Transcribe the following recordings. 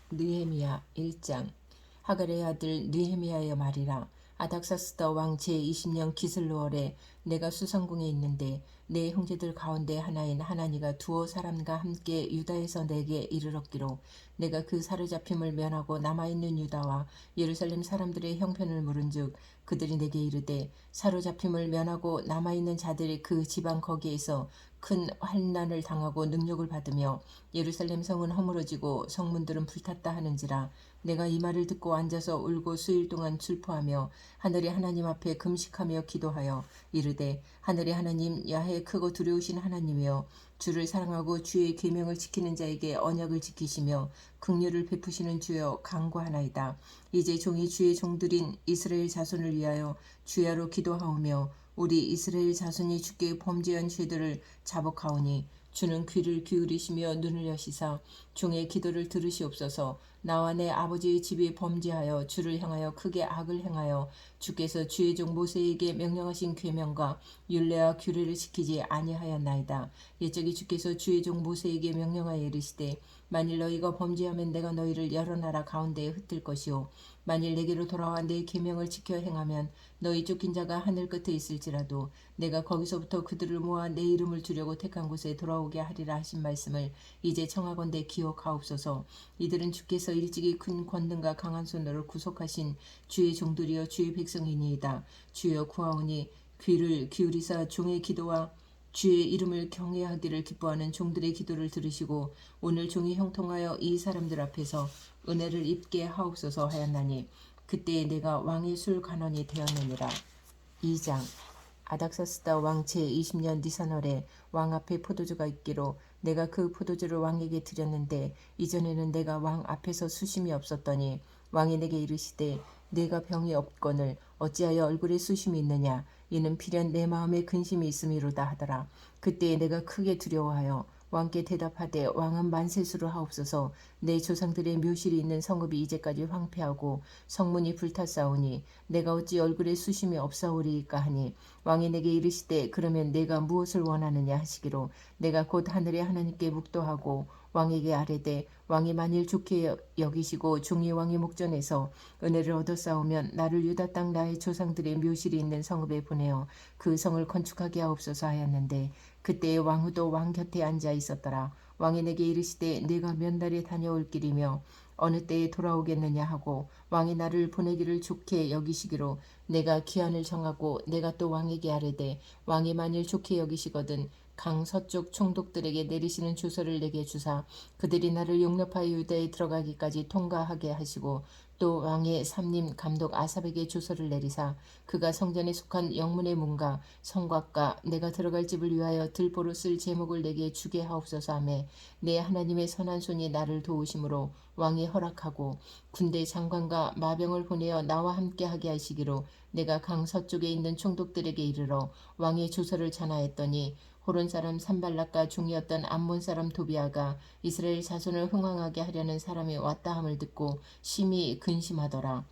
느헤미야 1장. 하갈의 아들 느헤미야의 말이라. 아닥사스다 왕 제20년 기슬로월에 내가 수성궁에 있는데 내 형제들 가운데 하나인 하나니가 두어 사람과 함께 유다에서 내게 이르렀기로 내가 그 사로잡힘을 면하고 남아있는 유다와 예루살렘 사람들의 형편을 물은즉 그들이 내게 이르되 사로잡힘을 면하고 남아있는 자들이 그 지방 거기에서 큰 환난을 당하고 능력을 받으며 예루살렘 성은 허물어지고 성문들은 불탔다 하는지라. 내가 이 말을 듣고 앉아서 울고 수일 동안 슬퍼하며 하늘의 하나님 앞에 금식하며 기도하여 이르되 하늘의 하나님 야훼 크고 두려우신 하나님이여 주를 사랑하고 주의 계명을 지키는 자에게 언약을 지키시며 긍휼을 베푸시는 주여 간구하나이다. 이제 종이 주의 종들인 이스라엘 자손을 위하여 주야로 기도하오며 우리 이스라엘 자손이 주께 범죄한 죄들을 자복하오니 주는 귀를 기울이시며 눈을 여시사 종의 기도를 들으시옵소서. 나와 내 아버지의 집이 범죄하여 주를 향하여 크게 악을 행하여 주께서 주의 종 모세에게 명령하신 계명과 율례와 규례를 지키지 아니하였나이다. 옛적에 주께서 주의 종 모세에게 명령하여 이르시되 만일 너희가 범죄하면 내가 너희를 여러 나라 가운데에 흩을 것이요 만일 내게로 돌아와 내 계명을 지켜 행하면 너희 쫓긴 자가 하늘 끝에 있을지라도 내가 거기서부터 그들을 모아 내 이름을 두려고 택한 곳에 돌아오게 하리라 하신 말씀을 이제 청하건대 기억하옵소서. 이들은 주께서 일찍이 큰 권능과 강한 손으로 구속하신 주의 종들이여 주의 백성이니이다. 주여 구하오니 귀를 기울이사 종의 기도와 주의 이름을 경외하기를 기뻐하는 종들의 기도를 들으시고 오늘 종이 형통하여 이 사람들 앞에서 은혜를 입게 하옵소서 하였나니 그때에 내가 왕의 술 간원이 되었느니라. 2장. 아닥사스다 왕 제20년 니산월에 왕 앞에 포도주가 있기로 내가 그 포도주를 왕에게 드렸는데 이전에는 내가 왕 앞에서 수심이 없었더니 왕이 내게 이르시되 내가 병이 없거늘 어찌하여 얼굴에 수심이 있느냐 이는 필연 내 마음에 근심이 있음이로다 하더라. 그때에 내가 크게 두려워하여 왕께 대답하되 왕은 만세수를 하옵소서. 내 조상들의 묘실이 있는 성읍이 이제까지 황폐하고 성문이 불탔사오니 내가 어찌 얼굴에 수심이 없사오리이까 하니 왕이 내게 이르시되 그러면 내가 무엇을 원하느냐 하시기로 내가 곧 하늘의 하나님께 묵도하고 왕에게 아뢰되 왕이 만일 좋게 여기시고 종이 왕의 목전에서 은혜를 얻어싸우면 나를 유다 땅 나의 조상들의 묘실이 있는 성읍에 보내어 그 성을 건축하게 하옵소서 하였는데 그때에 왕후도 왕 곁에 앉아 있었더라. 왕이 내게 이르시되 내가 몇 날에 다녀올 길이며 어느 때에 돌아오겠느냐 하고 왕이 나를 보내기를 좋게 여기시기로 내가 기한을 정하고 내가 또 왕에게 아뢰되 왕이 만일 좋게 여기시거든 강 서쪽 총독들에게 내리시는 주소를 내게 주사 그들이 나를 용납하여 유다에 들어가기까지 통과하게 하시고 또 왕의 삼림 감독 아삽에게 주소를 내리사 그가 성전에 속한 영문의 문과 성곽과 내가 들어갈 집을 위하여 들보로 쓸 제목을 내게 주게 하옵소서 하며 내 하나님의 선한 손이 나를 도우심으로 왕이 허락하고 군대 장관과 마병을 보내어 나와 함께 하게 하시기로 내가 강 서쪽에 있는 총독들에게 이르러 왕의 주소를 전하였더니 호론 사람 산발락과 종이었던 암몬 사람 도비아가 이스라엘 자손을 흥왕하게 하려는 사람이 왔다 함을 듣고 심히 근심하더라.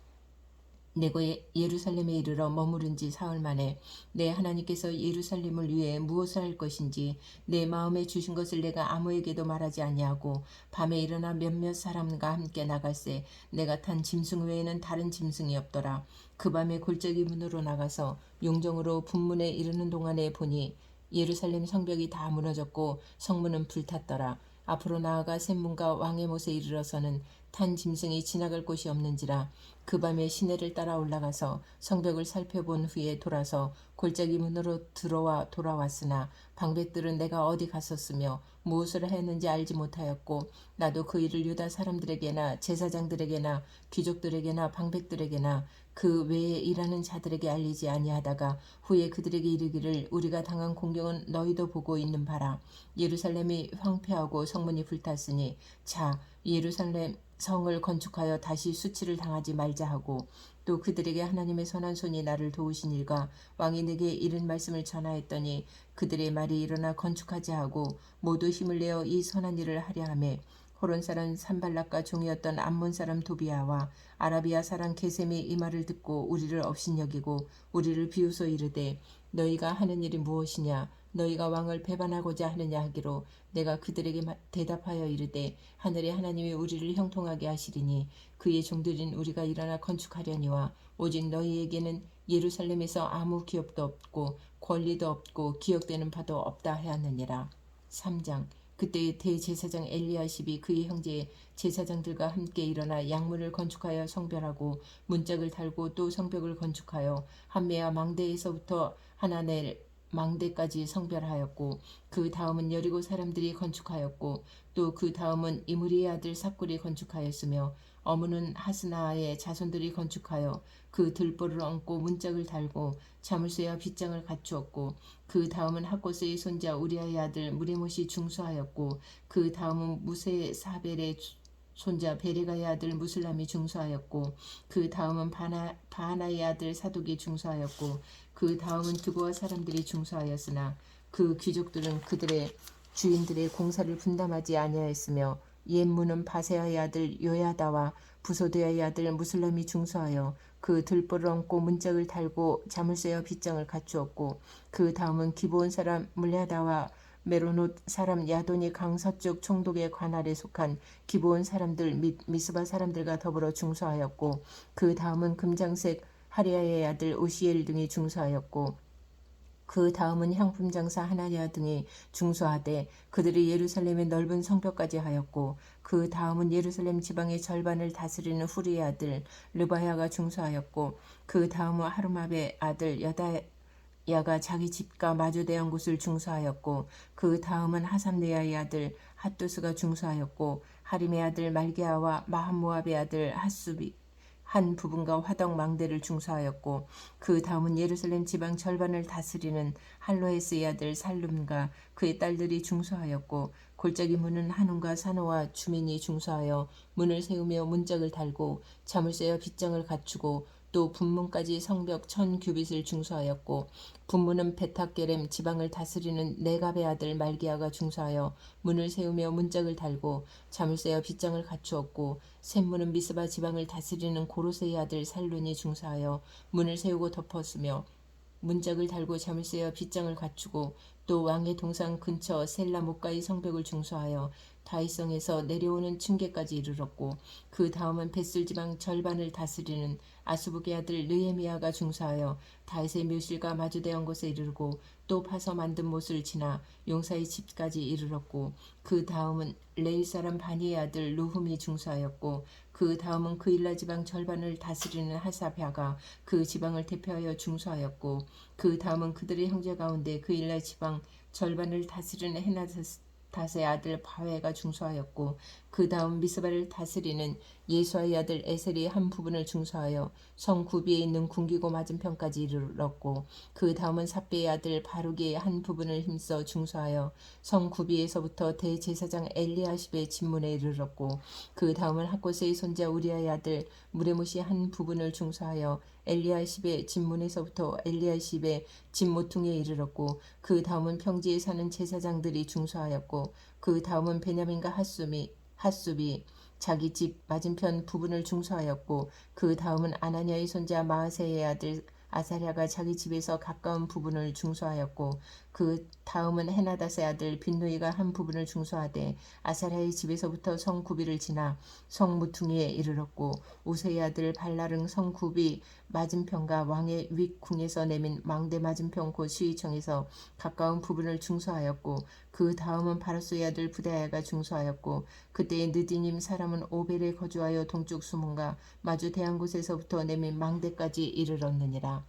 내가 예루살렘에 이르러 머무른 지 사흘 만에 내 하나님께서 예루살렘을 위해 무엇을 할 것인지 내 마음에 주신 것을 내가 아무에게도 말하지 아니하고 밤에 일어나 몇몇 사람과 함께 나갈새 내가 탄 짐승 외에는 다른 짐승이 없더라. 그 밤에 골짜기 문으로 나가서 용정으로 분문에 이르는 동안에 보니 예루살렘 성벽이 다 무너졌고 성문은 불탔더라. 앞으로 나아가 샘문과 왕의 못에 이르러서는 탄 짐승이 지나갈 곳이 없는지라. 그 밤에 시내를 따라 올라가서 성벽을 살펴본 후에 돌아서 골짜기 문으로 들어와 돌아왔으나 방백들은 내가 어디 갔었으며 무엇을 했는지 알지 못하였고 나도 그 일을 유다 사람들에게나 제사장들에게나 귀족들에게나 방백들에게나 그 외에 일하는 자들에게 알리지 아니하다가 후에 그들에게 이르기를 우리가 당한 공경은 너희도 보고 있는 바라. 예루살렘이 황폐하고 성문이 불탔으니 자 예루살렘 성을 건축하여 다시 수치를 당하지 말자 하고 또 그들에게 하나님의 선한 손이 나를 도우신 일과 왕이 내게 이른 말씀을 전하였더니 그들의 말이 일어나 건축하자 하고 모두 힘을 내어 이 선한 일을 하려 하매 호론 사람 산발락과 종이었던 암몬 사람 도비아와 아라비아 사람 게셈이 이 말을 듣고 우리를 업신여기고 우리를 비웃어 이르되 너희가 하는 일이 무엇이냐 너희가 왕을 배반하고자 하느냐 하기로 내가 그들에게 대답하여 이르되 하늘의 하나님이 우리를 형통하게 하시리니 그의 종들인 우리가 일어나 건축하려니와 오직 너희에게는 예루살렘에서 아무 기업도 없고 권리도 없고 기억되는 바도 없다 하였느니라. 3장. 그때 대제사장 엘리야십이 그의 형제 제사장들과 함께 일어나 양문을 건축하여 성별하고 문짝을 달고 또 성벽을 건축하여 한메아 망대에서부터 하나넬 망대까지 성별하였고 그 다음은 여리고 사람들이 건축하였고 또 그 다음은 이므리의 아들 삽굴이 건축하였으며 어문은 하스나의 자손들이 건축하여 그 들보를 얹고 문짝을 달고 자물쇠와 빗장을 갖추었고 그 다음은 학고스의 손자 우리아의 아들 무레못이 중수하였고 그 다음은 무세 사벨의 손자 베레가의 아들 무슬람이 중수하였고 그 다음은 바하나의 아들 사독이 중수하였고 그 다음은 드고와 사람들이 중수하였으나 그 귀족들은 그들의 주인들의 공사를 분담하지 아니하였으며 옛문은 바세아의 아들 요야다와 부소드야의 아들 무슬람이 중수하여 그 들보를 얹고 문짝을 달고 자물쇠와 빗장을 갖추었고 그 다음은 기브온 사람 물야다와 메로노 사람 야돈이 강서쪽 총독의 관할에 속한 기브온 사람들 및 미스바 사람들과 더불어 중수하였고 그 다음은 금장색 하리아의 아들 오시엘 등이 중수하였고 그 다음은 향품 장사 하나냐 등이 중수하되 그들이 예루살렘의 넓은 성벽까지 하였고 그 다음은 예루살렘 지방의 절반을 다스리는 후리의 아들 르바야가 중수하였고 그 다음은 하루마베 아들 여다야가 자기 집과 마주대한 곳을 중수하였고 그 다음은 하삼네아의 아들 핫두스가 중수하였고 하림의 아들 말게아와 마함모압의 아들 핫수비 한 부분과 화덕 망대를 중수하였고 그 다음은 예루살렘 지방 절반을 다스리는 할로에스의 아들 살룸과 그의 딸들이 중수하였고 골짜기 문은 한움과 산호와 주민이 중수하여 문을 세우며 문짝을 달고 자물쇠와 빗장을 갖추고 또 분문까지 성벽 1000규빗을 중수하였고 분문은 베탁게렘 지방을 다스리는 네갑의 아들 말기야가 중수하여 문을 세우며 문짝을 달고 자물쇠와 빗장을 갖추었고 샘문은 미스바 지방을 다스리는 고로세의 아들 살룬이 중수하여 문을 세우고 덮었으며 문짝을 달고 자물쇠와 빗장을 갖추고 또 왕의 동상 근처 셀라 목가의 성벽을 중수하여 다윗성에서 내려오는 층계까지 이르렀고 그 다음은 벳술 지방 절반을 다스리는 아수북의 아들 느헤미야가 중수하여 다윗의 묘실과 마주대한 곳에 이르고 또 파서 만든 못을 지나 용사의 집까지 이르렀고 그 다음은 레일 사람 바니의 아들 루훔이 중수하였고 그 다음은 그일라 지방 절반을 다스리는 하사랴가 그 지방을 대표하여 중수하였고 그 다음은 그들의 형제 가운데 그일라 지방 절반을 다스리는 헤나다스의 아들 바웨가 중수하였고 그 다음 미스바를 다스리는 예수아의 아들 에셀이 한 부분을 중수하여 성 구비에 있는 궁기고 맞은편까지 이르렀고 그 다음은 삽베의 아들 바룩이 한 부분을 힘써 중수하여 성 구비에서부터 대제사장 엘리야십의 집문에 이르렀고 그 다음은 학고스의 손자 우리아의 아들 무레못이 한 부분을 중수하여 엘리야십의 집문에서부터 엘리야십의 집 모퉁이에 이르렀고 그 다음은 평지에 사는 제사장들이 중수하였고 그 다음은 베냐민과 핫수비 자기 집 맞은편 부분을 중수하였고 그 다음은 아나니아의 손자 마아세의 아들 아사랴가 자기 집에서 가까운 부분을 중수하였고 그 다음은 헤나닷의 아들 빈누이가 한 부분을 중수하되 아사랴의 집에서부터 성 구비를 지나 성 무퉁이에 이르렀고 우세의 아들 발라릉 성 구비 맞은편과 왕의 윗궁에서 내민 망대 맞은편 곧 시위청에서 가까운 부분을 중수하였고 그 다음은 바로스의 아들 부다야가 중수하였고 그때의 느디님 사람은 오벨에 거주하여 동쪽 수문과 마주 대한 곳에서부터 내민 망대까지 이르렀느니라.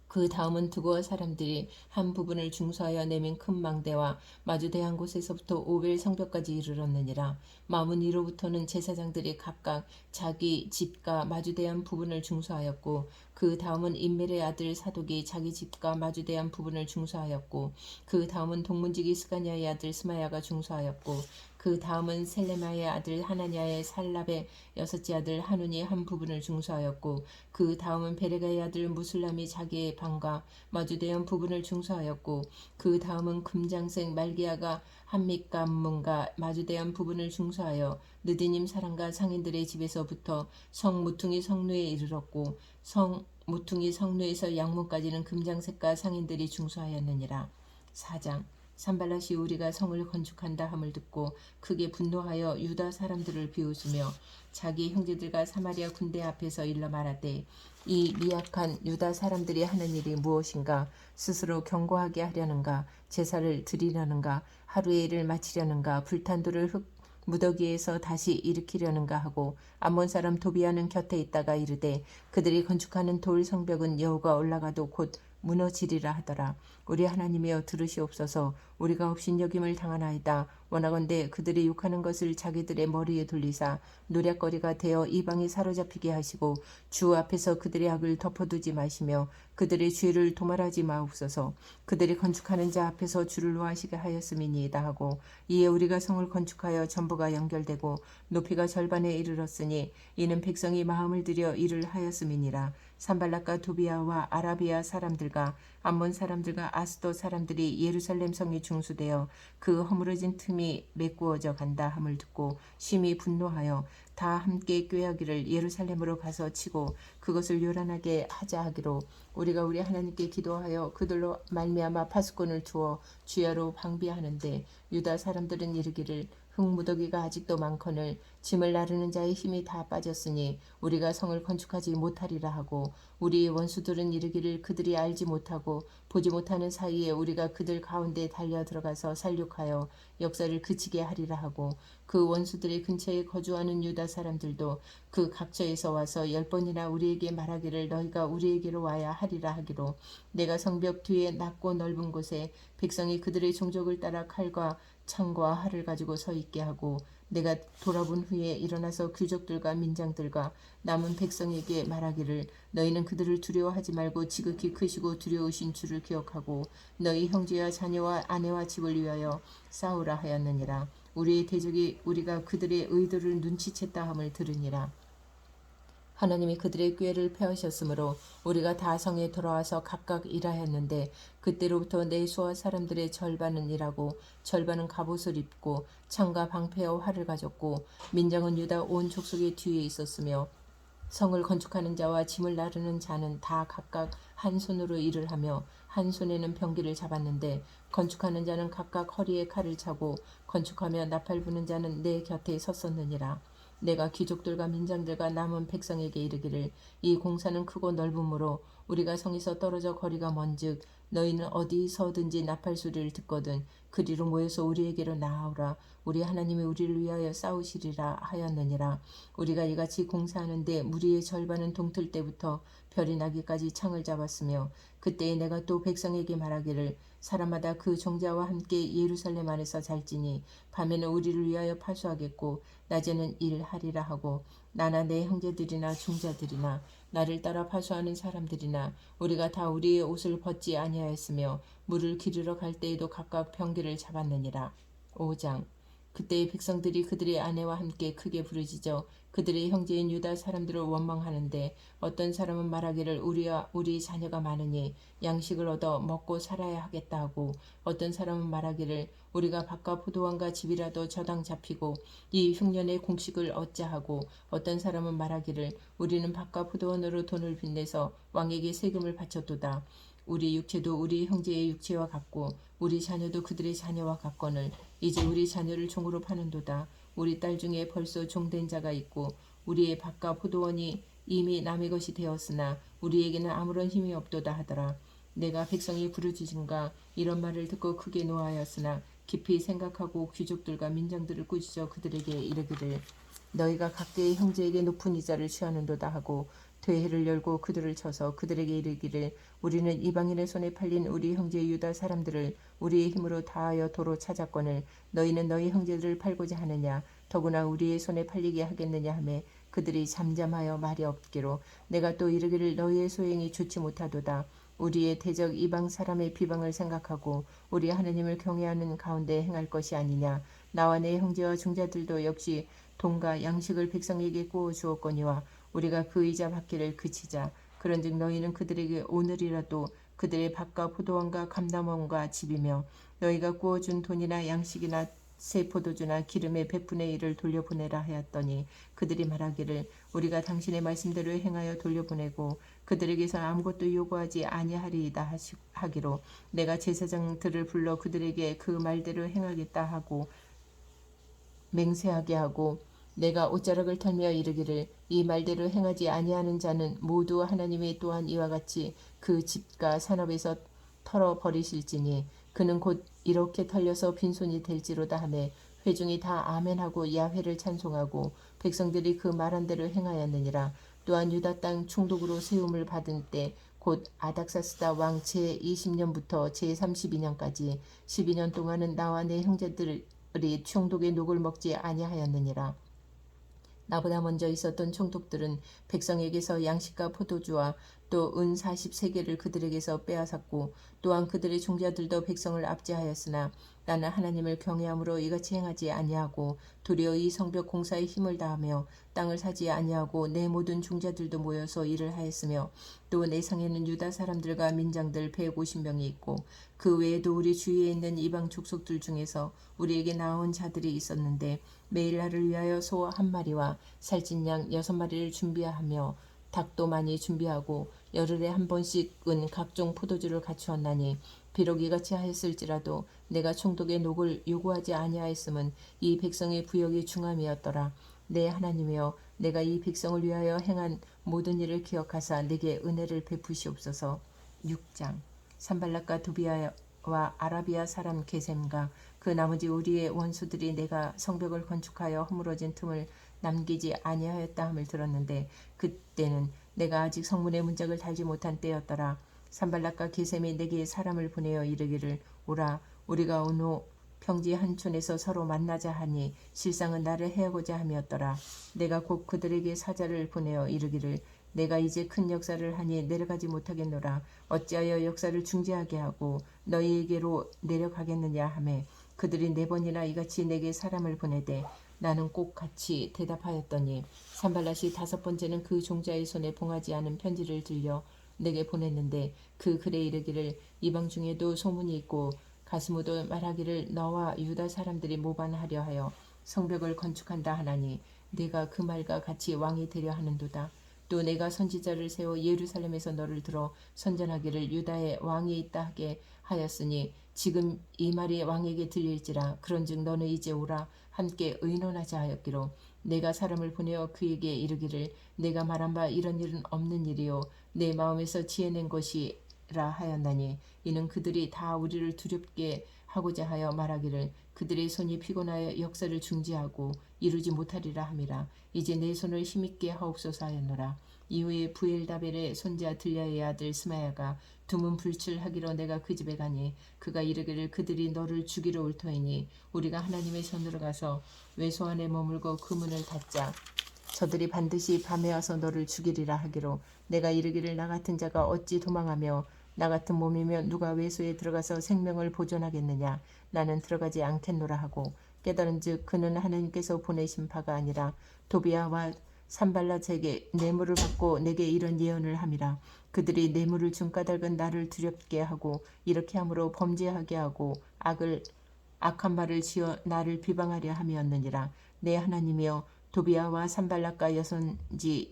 그 다음은 드고와 사람들이 한 부분을 중수하여 내민 큰 망대와 마주 대한 곳에서부터 오벨 성벽까지 이르렀느니라. 마문 이로부터는 제사장들이 각각 자기 집과 마주 대한 부분을 중수하였고 그 다음은 임멜의 아들 사독이 자기 집과 마주 대한 부분을 중수하였고 그 다음은 동문지기 스가냐의 아들 스마야가 중수하였고 그 다음은 셀레마의 아들 하나냐의 살랍의 여섯째 아들 하눈이 한 부분을 중수하였고 그 다음은 베레가의 아들 무슬람이 자기의 방과 마주대한 부분을 중수하였고 그 다음은 금장색 말기야가 한밑간문과 마주대한 부분을 중수하여 느디님 사람과 상인들의 집에서부터 성 무퉁이 성루에 이르렀고 성 무퉁이 성루에서 양문까지는 금장색과 상인들이 중수하였느니라. 4장. 산발랏이 우리가 성을 건축한다 함을 듣고 크게 분노하여 유다 사람들을 비웃으며 자기 형제들과 사마리아 군대 앞에서 일러 말하되 이 미약한 유다 사람들이 하는 일이 무엇인가? 스스로 경고하게 하려는가? 제사를 드리려는가? 하루의 일을 마치려는가? 불탄 돌을 흙 무더기에서 다시 일으키려는가 하고 암몬 사람 도비아는 곁에 있다가 이르되 그들이 건축하는 돌 성벽은 여호가 올라가도 곧 무너지리라 하더라. 우리 하나님이여 들으시옵소서. 우리가 업신여김을 당하나이다. 원하건대 그들이 욕하는 것을 자기들의 머리에 돌리사 노략거리가 되어 이방이 사로잡히게 하시고 주 앞에서 그들의 악을 덮어두지 마시며 그들의 죄를 도말하지 마옵소서. 그들이 건축하는 자 앞에서 주를 노하시게 하였음이니이다 하고 이에 우리가 성을 건축하여 전부가 연결되고 높이가 절반에 이르렀으니 이는 백성이 마음을 들여 일을 하였음이니라. 산발락과 도비아와 아라비아 사람들과 암몬 사람들과 아스도 사람들이 예루살렘 성이 중수되어 그 허물어진 틈이 메꾸어져 간다 함을 듣고 심히 분노하여 다 함께 꾀하기를 예루살렘으로 가서 치고 그것을 요란하게 하자 하기로 우리가 우리 하나님께 기도하여 그들로 말미암아 파수꾼을 두어 주야로 방비하는데 유다 사람들은 이르기를 흙무더기가 아직도 많거늘 짐을 나르는 자의 힘이 다 빠졌으니 우리가 성을 건축하지 못하리라 하고 우리의 원수들은 이르기를 그들이 알지 못하고 보지 못하는 사이에 우리가 그들 가운데 달려 들어가서 살육하여 역사를 그치게 하리라 하고 그 원수들의 근처에 거주하는 유다 사람들도 그 각처에서 와서 10번이나 우리에게 말하기를 너희가 우리에게로 와야 하리라 하기로 내가 성벽 뒤에 낮고 넓은 곳에 백성이 그들의 종족을 따라 칼과 창과 활을 가지고 서 있게 하고 내가 돌아본 후에 일어나서 귀족들과 민장들과 남은 백성에게 말하기를 너희는 그들을 두려워하지 말고 지극히 크시고 두려우신 주를 기억하고 너희 형제와 자녀와 아내와 집을 위하여 싸우라 하였느니라. 우리의 대적이 우리가 그들의 의도를 눈치챘다 함을 들으니라. 하나님이 그들의 꾀를 펴으셨으므로 우리가 다 성에 돌아와서 각각 일하였는데 그때로부터 내 수하 사람들의 절반은 일하고 절반은 갑옷을 입고 창과 방패와 활을 가졌고 민정은 유다 온 족속의 뒤에 있었으며 성을 건축하는 자와 짐을 나르는 자는 다 각각 한 손으로 일을 하며 한 손에는 병기를 잡았는데 건축하는 자는 각각 허리에 칼을 차고 건축하며 나팔 부는 자는 내 곁에 섰었느니라. 내가 귀족들과 민장들과 남은 백성에게 이르기를 이 공사는 크고 넓으므로 우리가 성에서 떨어져 거리가 먼즉 너희는 어디서든지 나팔 소리를 듣거든 그리로 모여서 우리에게로 나아오라. 우리 하나님이 우리를 위하여 싸우시리라 하였느니라. 우리가 이같이 공사하는데 무리의 절반은 동틀 때부터 별이 나기까지 창을 잡았으며 그때에 내가 또 백성에게 말하기를 사람마다 그 종자와 함께 예루살렘 안에서 잘지니 밤에는 우리를 위하여 파수하겠고 낮에는 일하리라 하고 나나 내 형제들이나 종자들이나 나를 따라 파수하는 사람들이나 우리가 다 우리의 옷을 벗지 아니하였으며 물을 기르러 갈 때에도 각각 병기를 잡았느니라. 5장. 그때의 백성들이 그들의 아내와 함께 크게 부르짖어 그들의 형제인 유다 사람들을 원망하는데 어떤 사람은 말하기를 우리와 우리 자녀가 많으니 양식을 얻어 먹고 살아야 하겠다 하고 어떤 사람은 말하기를 우리가 밭과 포도원과 집이라도 저당 잡히고 이 흉년의 공식을 얻자 하고 어떤 사람은 말하기를 우리는 밭과 포도원으로 돈을 빚내서 왕에게 세금을 바쳤도다. 우리 육체도 우리 형제의 육체와 같고 우리 자녀도 그들의 자녀와 같거늘 이제 우리 자녀를 종으로 파는도다. 우리 딸 중에 벌써 종된 자가 있고 우리의 밭과 포도원이 이미 남의 것이 되었으나 우리에게는 아무런 힘이 없도다 하더라. 내가 백성이 부르짖은가 이런 말을 듣고 크게 노하였으나 깊이 생각하고 귀족들과 민장들을 꾸짖어 그들에게 이르기를 너희가 각계의 형제에게 높은 이자를 취하는도다 하고 퇴회를 열고 그들을 쳐서 그들에게 이르기를 우리는 이방인의 손에 팔린 우리 형제 유다 사람들을 우리의 힘으로 다하여 도로 찾았거늘 너희는 너희 형제들을 팔고자 하느냐 더구나 우리의 손에 팔리게 하겠느냐 하매 그들이 잠잠하여 말이 없기로 내가 또 이르기를 너희의 소행이 좋지 못하도다. 우리의 대적 이방 사람의 비방을 생각하고 우리 하나님을 경외하는 가운데 행할 것이 아니냐. 나와 내 형제와 종자들도 역시 돈과 양식을 백성에게 구워 주었거니와 우리가 그 이자 받기를 그치자. 그런즉 너희는 그들에게 오늘이라도 그들의 밭과 포도원과 감람원과 집이며 너희가 구워준 돈이나 양식이나 새 포도주나 기름의 100분의 1을 돌려보내라 하였더니 그들이 말하기를 우리가 당신의 말씀대로 행하여 돌려보내고 그들에게서 아무것도 요구하지 아니하리이다 하기로 내가 제사장들을 불러 그들에게 그 말대로 행하겠다 하고 맹세하게 하고 내가 옷자락을 털며 이르기를 이 말대로 행하지 아니하는 자는 모두 하나님이 또한 이와 같이 그 집과 산업에서 털어 버리실지니 그는 곧 이렇게 털려서 빈손이 될지로다 하매 회중이 다 아멘하고 야훼를 찬송하고 백성들이 그 말한 대로 행하였느니라. 또한 유다 땅 충독으로 세움을 받은 때 곧 아닥사스다 왕 제20년부터 제32년까지 12년 동안은 나와 내 형제들이 충독의 녹을 먹지 아니하였느니라. 나보다 먼저 있었던 총독들은 백성에게서 양식과 포도주와 또 은 40세계를 그들에게서 빼앗았고 또한 그들의 종자들도 백성을 압제하였으나 나는 하나님을 경외함으로 이같이 행하지 아니하고 도리어 이 성벽 공사에 힘을 다하며 땅을 사지 아니하고 내 모든 종자들도 모여서 일을 하였으며 또 내 상에는 유다 사람들과 민장들 150명이 있고 그 외에도 우리 주위에 있는 이방 족속들 중에서 우리에게 나온 자들이 있었는데 매일 나를 위하여 소 한 마리와 살찐 양 6마리를 준비하며 닭도 많이 준비하고 열흘에 한 번씩은 각종 포도주를 갖추었나니 비록 이같이 하였을지라도 내가 총독의 녹을 요구하지 아니하였음은 이 백성의 부역이 중함이었더라. 내 하나님이여 내가 이 백성을 위하여 행한 모든 일을 기억하사 내게 은혜를 베푸시옵소서. 6장 산발락과 도비아와 아라비아 사람 게셈과 그 나머지 우리의 원수들이 내가 성벽을 건축하여 허물어진 틈을 남기지 아니하였다 함을 들었는데 그때는 내가 아직 성문의 문짝을 달지 못한 때였더라. 산발락과 게셈이 내게 사람을 보내어 이르기를 오라 우리가 오노 평지 한촌에서 서로 만나자 하니 실상은 나를 해하고자 함이었더라. 내가 곧 그들에게 사자를 보내어 이르기를 내가 이제 큰 역사를 하니 내려가지 못하겠노라. 어찌하여 역사를 중지하게 하고 너희에게로 내려가겠느냐 하매 그들이 4번이나 이같이 내게 사람을 보내되 나는 꼭 같이 대답하였더니 산발랏이 5번째는 그 종자의 손에 봉하지 않은 편지를 들려 내게 보냈는데 그 글에 이르기를 이방 중에도 소문이 있고 가스무도 말하기를 너와 유다 사람들이 모반하려 하여 성벽을 건축한다 하나니 내가 그 말과 같이 왕이 되려 하는도다. 또 내가 선지자를 세워 예루살렘에서 너를 들어 선전하기를 유다에 왕이 있다 하게 하였으니 지금 이 말이 왕에게 들릴지라. 그런즉 너는 이제 오라 함께 의논하자 하였기로 내가 사람을 보내어 그에게 이르기를 내가 말한 바 이런 일은 없는 일이요 내 마음에서 지어낸 것이라 하였나니 이는 그들이 다 우리를 두렵게 하고자 하여 말하기를 그들의 손이 피곤하여 역사를 중지하고 이루지 못하리라 함이라. 이제 내 손을 힘있게 하옵소서 하였노라. 이후에 부엘다벨의 손자 들랴의 아들 스마야가 두문 불출하기로 내가 그 집에 가니 그가 이르기를 그들이 너를 죽이러 올 터이니 우리가 하나님의 손으로 가서 외소 안에 머물고 그 문을 닫자. 저들이 반드시 밤에 와서 너를 죽이리라 하기로 내가 이르기를 나 같은 자가 어찌 도망하며 나 같은 몸이며 누가 외소에 들어가서 생명을 보존하겠느냐. 나는 들어가지 않겠노라 하고 깨달은즉 그는 하나님께서 보내신 바가 아니라 도비아와 산발랏에게 뇌물을 받고 내게 이런 예언을 함이라. 그들이 뇌물을 준 까닭은 나를 두렵게 하고 이렇게 함으로 범죄하게 하고 악한 말을 지어 나를 비방하려 함이었느니라. 내 하나님이여 도비아와 산발락과 여선지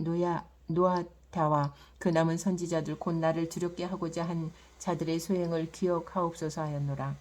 노아타와 그 남은 선지자들 곧 나를 두렵게 하고자 한 자들의 소행을 기억하옵소서 하였노라.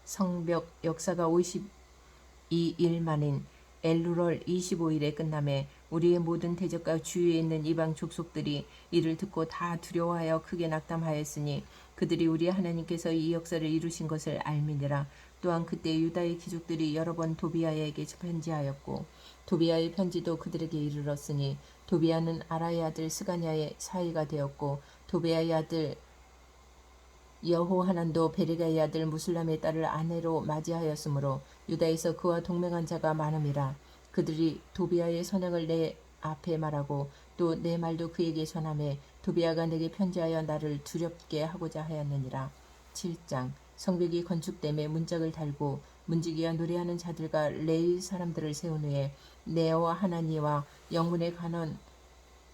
성벽 역사가 52일 만인 엘루럴 25일에 끝남에 우리의 모든 대적과 주위에 있는 이방 족속들이 이를 듣고 다 두려워하여 크게 낙담하였으니 그들이 우리 하나님께서 이 역사를 이루신 것을 알미니라. 또한 그때 유다의 귀족들이 여러 번 도비아에게 편지하였고 도비아의 편지도 그들에게 이르렀으니 도비아는 아라의 아들 스가냐의 사이가 되었고 도비아의 아들 여호하난도 베레가의 아들 무술람의 딸을 아내로 맞이하였으므로 유다에서 그와 동맹한 자가 많음이라. 그들이 도비아의 선행을 내 앞에 말하고 또 내 말도 그에게 전하매 도비아가 내게 편지하여 나를 두렵게 하고자 하였느니라. 7장 성벽이 건축됨에 문짝을 달고 문지기와 노래하는 자들과 레위 사람들을 세운 후에 네와 하나니와 영문의 간원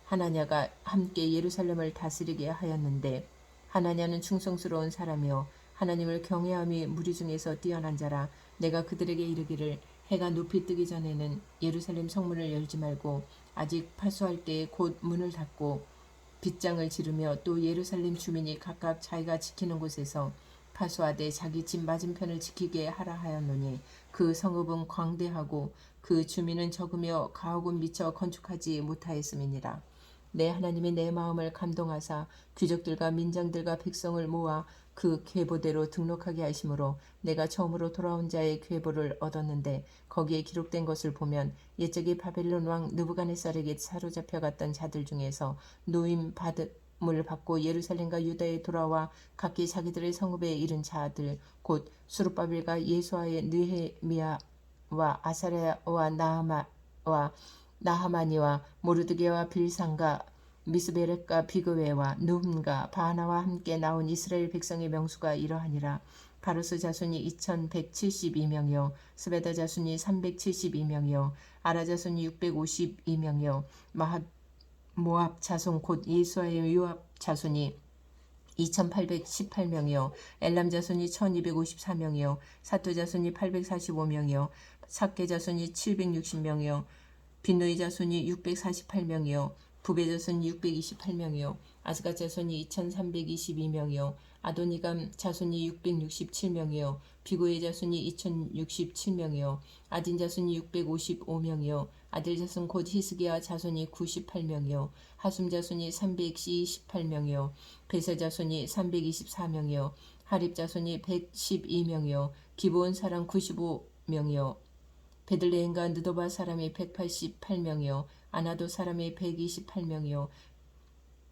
하나냐가 함께 예루살렘을 다스리게 하였는데 하나냐는 충성스러운 사람이요 하나님을 경외함이 무리 중에서 뛰어난 자라. 내가 그들에게 이르기를 해가 높이 뜨기 전에는 예루살렘 성문을 열지 말고 아직 파수할 때에 곧 문을 닫고 빗장을 지르며 또 예루살렘 주민이 각각 자기가 지키는 곳에서 파수하되 자기 집 맞은편을 지키게 하라 하였노니 그 성읍은 광대하고 그 주민은 적으며 가옥은 미처 건축하지 못하였음이니라. 내 하나님이 내 마음을 감동하사 귀족들과 민장들과 백성을 모아 그 계보대로 등록하게 하심으로 내가 처음으로 돌아온 자의 계보를 얻었는데 거기에 기록된 것을 보면 옛적에 바벨론 왕 느부갓네살에게 사로잡혀 갔던 자들 중에서 노임 받음을 받고 예루살렘과 유다에 돌아와 각기 자기들의 성읍에 이른 자들 곧 수룹바벨과 예수아의 느헤미야와 아사랴와 나하마니와 모르드게와 빌산과 미스베렉과 비그웨와 느훔과 바나와 함께 나온 이스라엘 백성의 명수가 이러하니라. 바루스 자손이 2172명이요 스베다 자손이 372명이요 아라 자손이 652명이요 모압 자손 곧 예수아의 요압 자손이 2818명이요 엘람 자손이 1254명이요 사투 자손이 845명이요 삭게 자손이 760명이요 빈노이 자손이 648명이요 부베 자손이 628명이요 아스가 자손이 2322명이요 아도니감 자손이 667명이요 비고의 자손이 2067명이요 아딘 자손이 655명이요 아들 자손 곧 히스기야 자손이 98명이요 하숨 자손이 328명이요 베세 자손이 324명이요 하립 자손이 112명이요 기브온 사람 95명이요 베들레헴과 느도바 사람이 188명이요 아나도 사람이 128명이요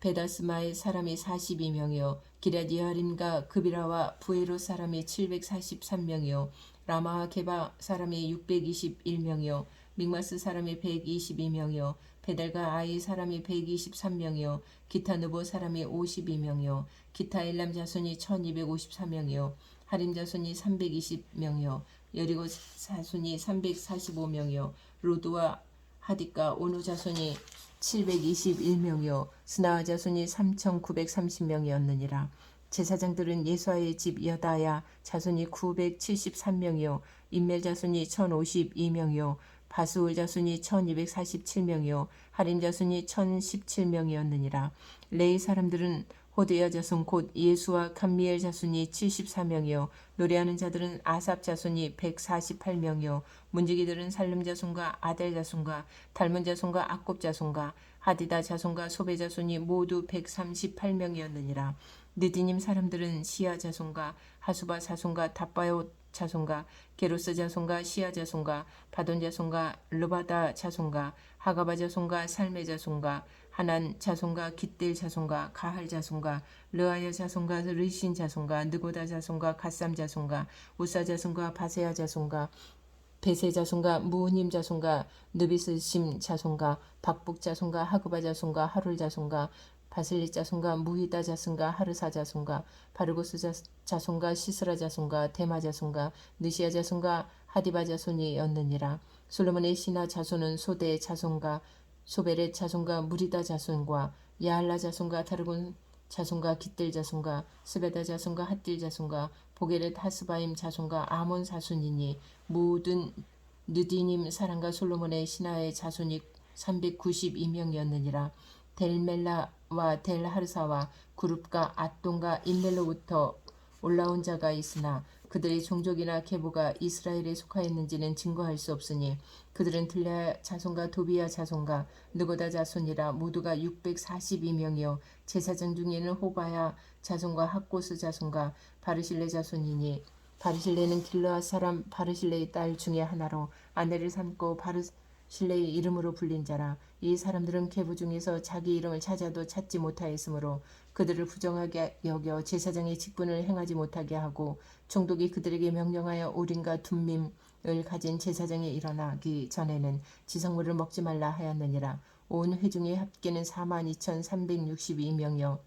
베다스마의 사람이 42명이요 기럇 여아림과 그비라와 부에로 사람이 743명이요 라마와 게바 사람이 621명이요 믹마스 사람이 122명이요 베델과 아이 사람이 123명이요 기타 느보 사람이 52명이요 기타 엘람 자손이 1254명이요 하림 자손이 320명이요 여리고 자손이 345명이요 로드와 하딕과 오노 자손이 721명이요 스나와 자손이 3930명이었느니라. 제사장들은 예수아의 집 여다야 자손이 973명이요 인멜 자손이 1052명이요 바수울 자손이 1247명이요 하림 자손이 1017명이었느니라. 레이 사람들은 호데야 자손 곧 예수와 감미엘 자손이 74명이요 노래하는 자들은 아삽 자손이 148명이요 문지기들은 살름 자손과 아델 자손과 달문 자손과 악곱 자손과 하디다 자손과 소베 자손이 모두 138명이었느니라. 느디님 사람들은 시아 자손과 하수바 자손과 답바옷 자손과 게로스 자손과 시아 자손과 바돈 자손과 르바다 자손과 하가바 자손과 살메 자손과 하난 자손과 깃델 자손과 가할 자손과 르아야 자손과 르신 자손과 느고다 자손과 갓삼 자손과 우사 자손과 바세아 자손과 베세 자손과 무우님 자손과 느비스심 자손과 박북 자손과 하그바 자손과 하룰 자손과 바슬리 자손과 무히다 자손과 하르사 자손과 바르고스 자손과 시스라 자손과 데마 자손과 느시아 자손과 하디바 자손이었느니라. 솔로몬의 신하 자손은 소대 자손과 소베렛 자손과 무리다 자손과 야할라 자손과 다르곤 자손과 깃델 자손과 스베다 자손과 핫딜 자손과 보게렛 하스바임 자손과 아몬 자손이니 모든 느디님 사람과 솔로몬의 신하의 자손이 392명이었느니라. 델멜라와 델하르사와 그룹과 앗돈과 인멜로부터 올라온 자가 있으나 그들의 종족이나 계보가 이스라엘에 속하였는지는 증거할 수 없으니 그들은 들랴 자손과 도비야 자손과 느고다 자손이라 모두가 642명이요 제사장 중에는 호바야 자손과 학고스 자손과 바르실레 자손이니 바르실레는 길르앗 사람 바르실레의 딸 중에 하나로 아내를 삼고 바르실레의 이름으로 불린 자라. 이 사람들은 계보 중에서 자기 이름을 찾아도 찾지 못하였으므로 그들을 부정하게 여겨 제사장의 직분을 행하지 못하게 하고 총독이 그들에게 명령하여 우림과 둠밈을 가진 제사장이 일어나기 전에는 지성물을 먹지 말라 하였느니라. 온 회중의 합계는 42,362명이요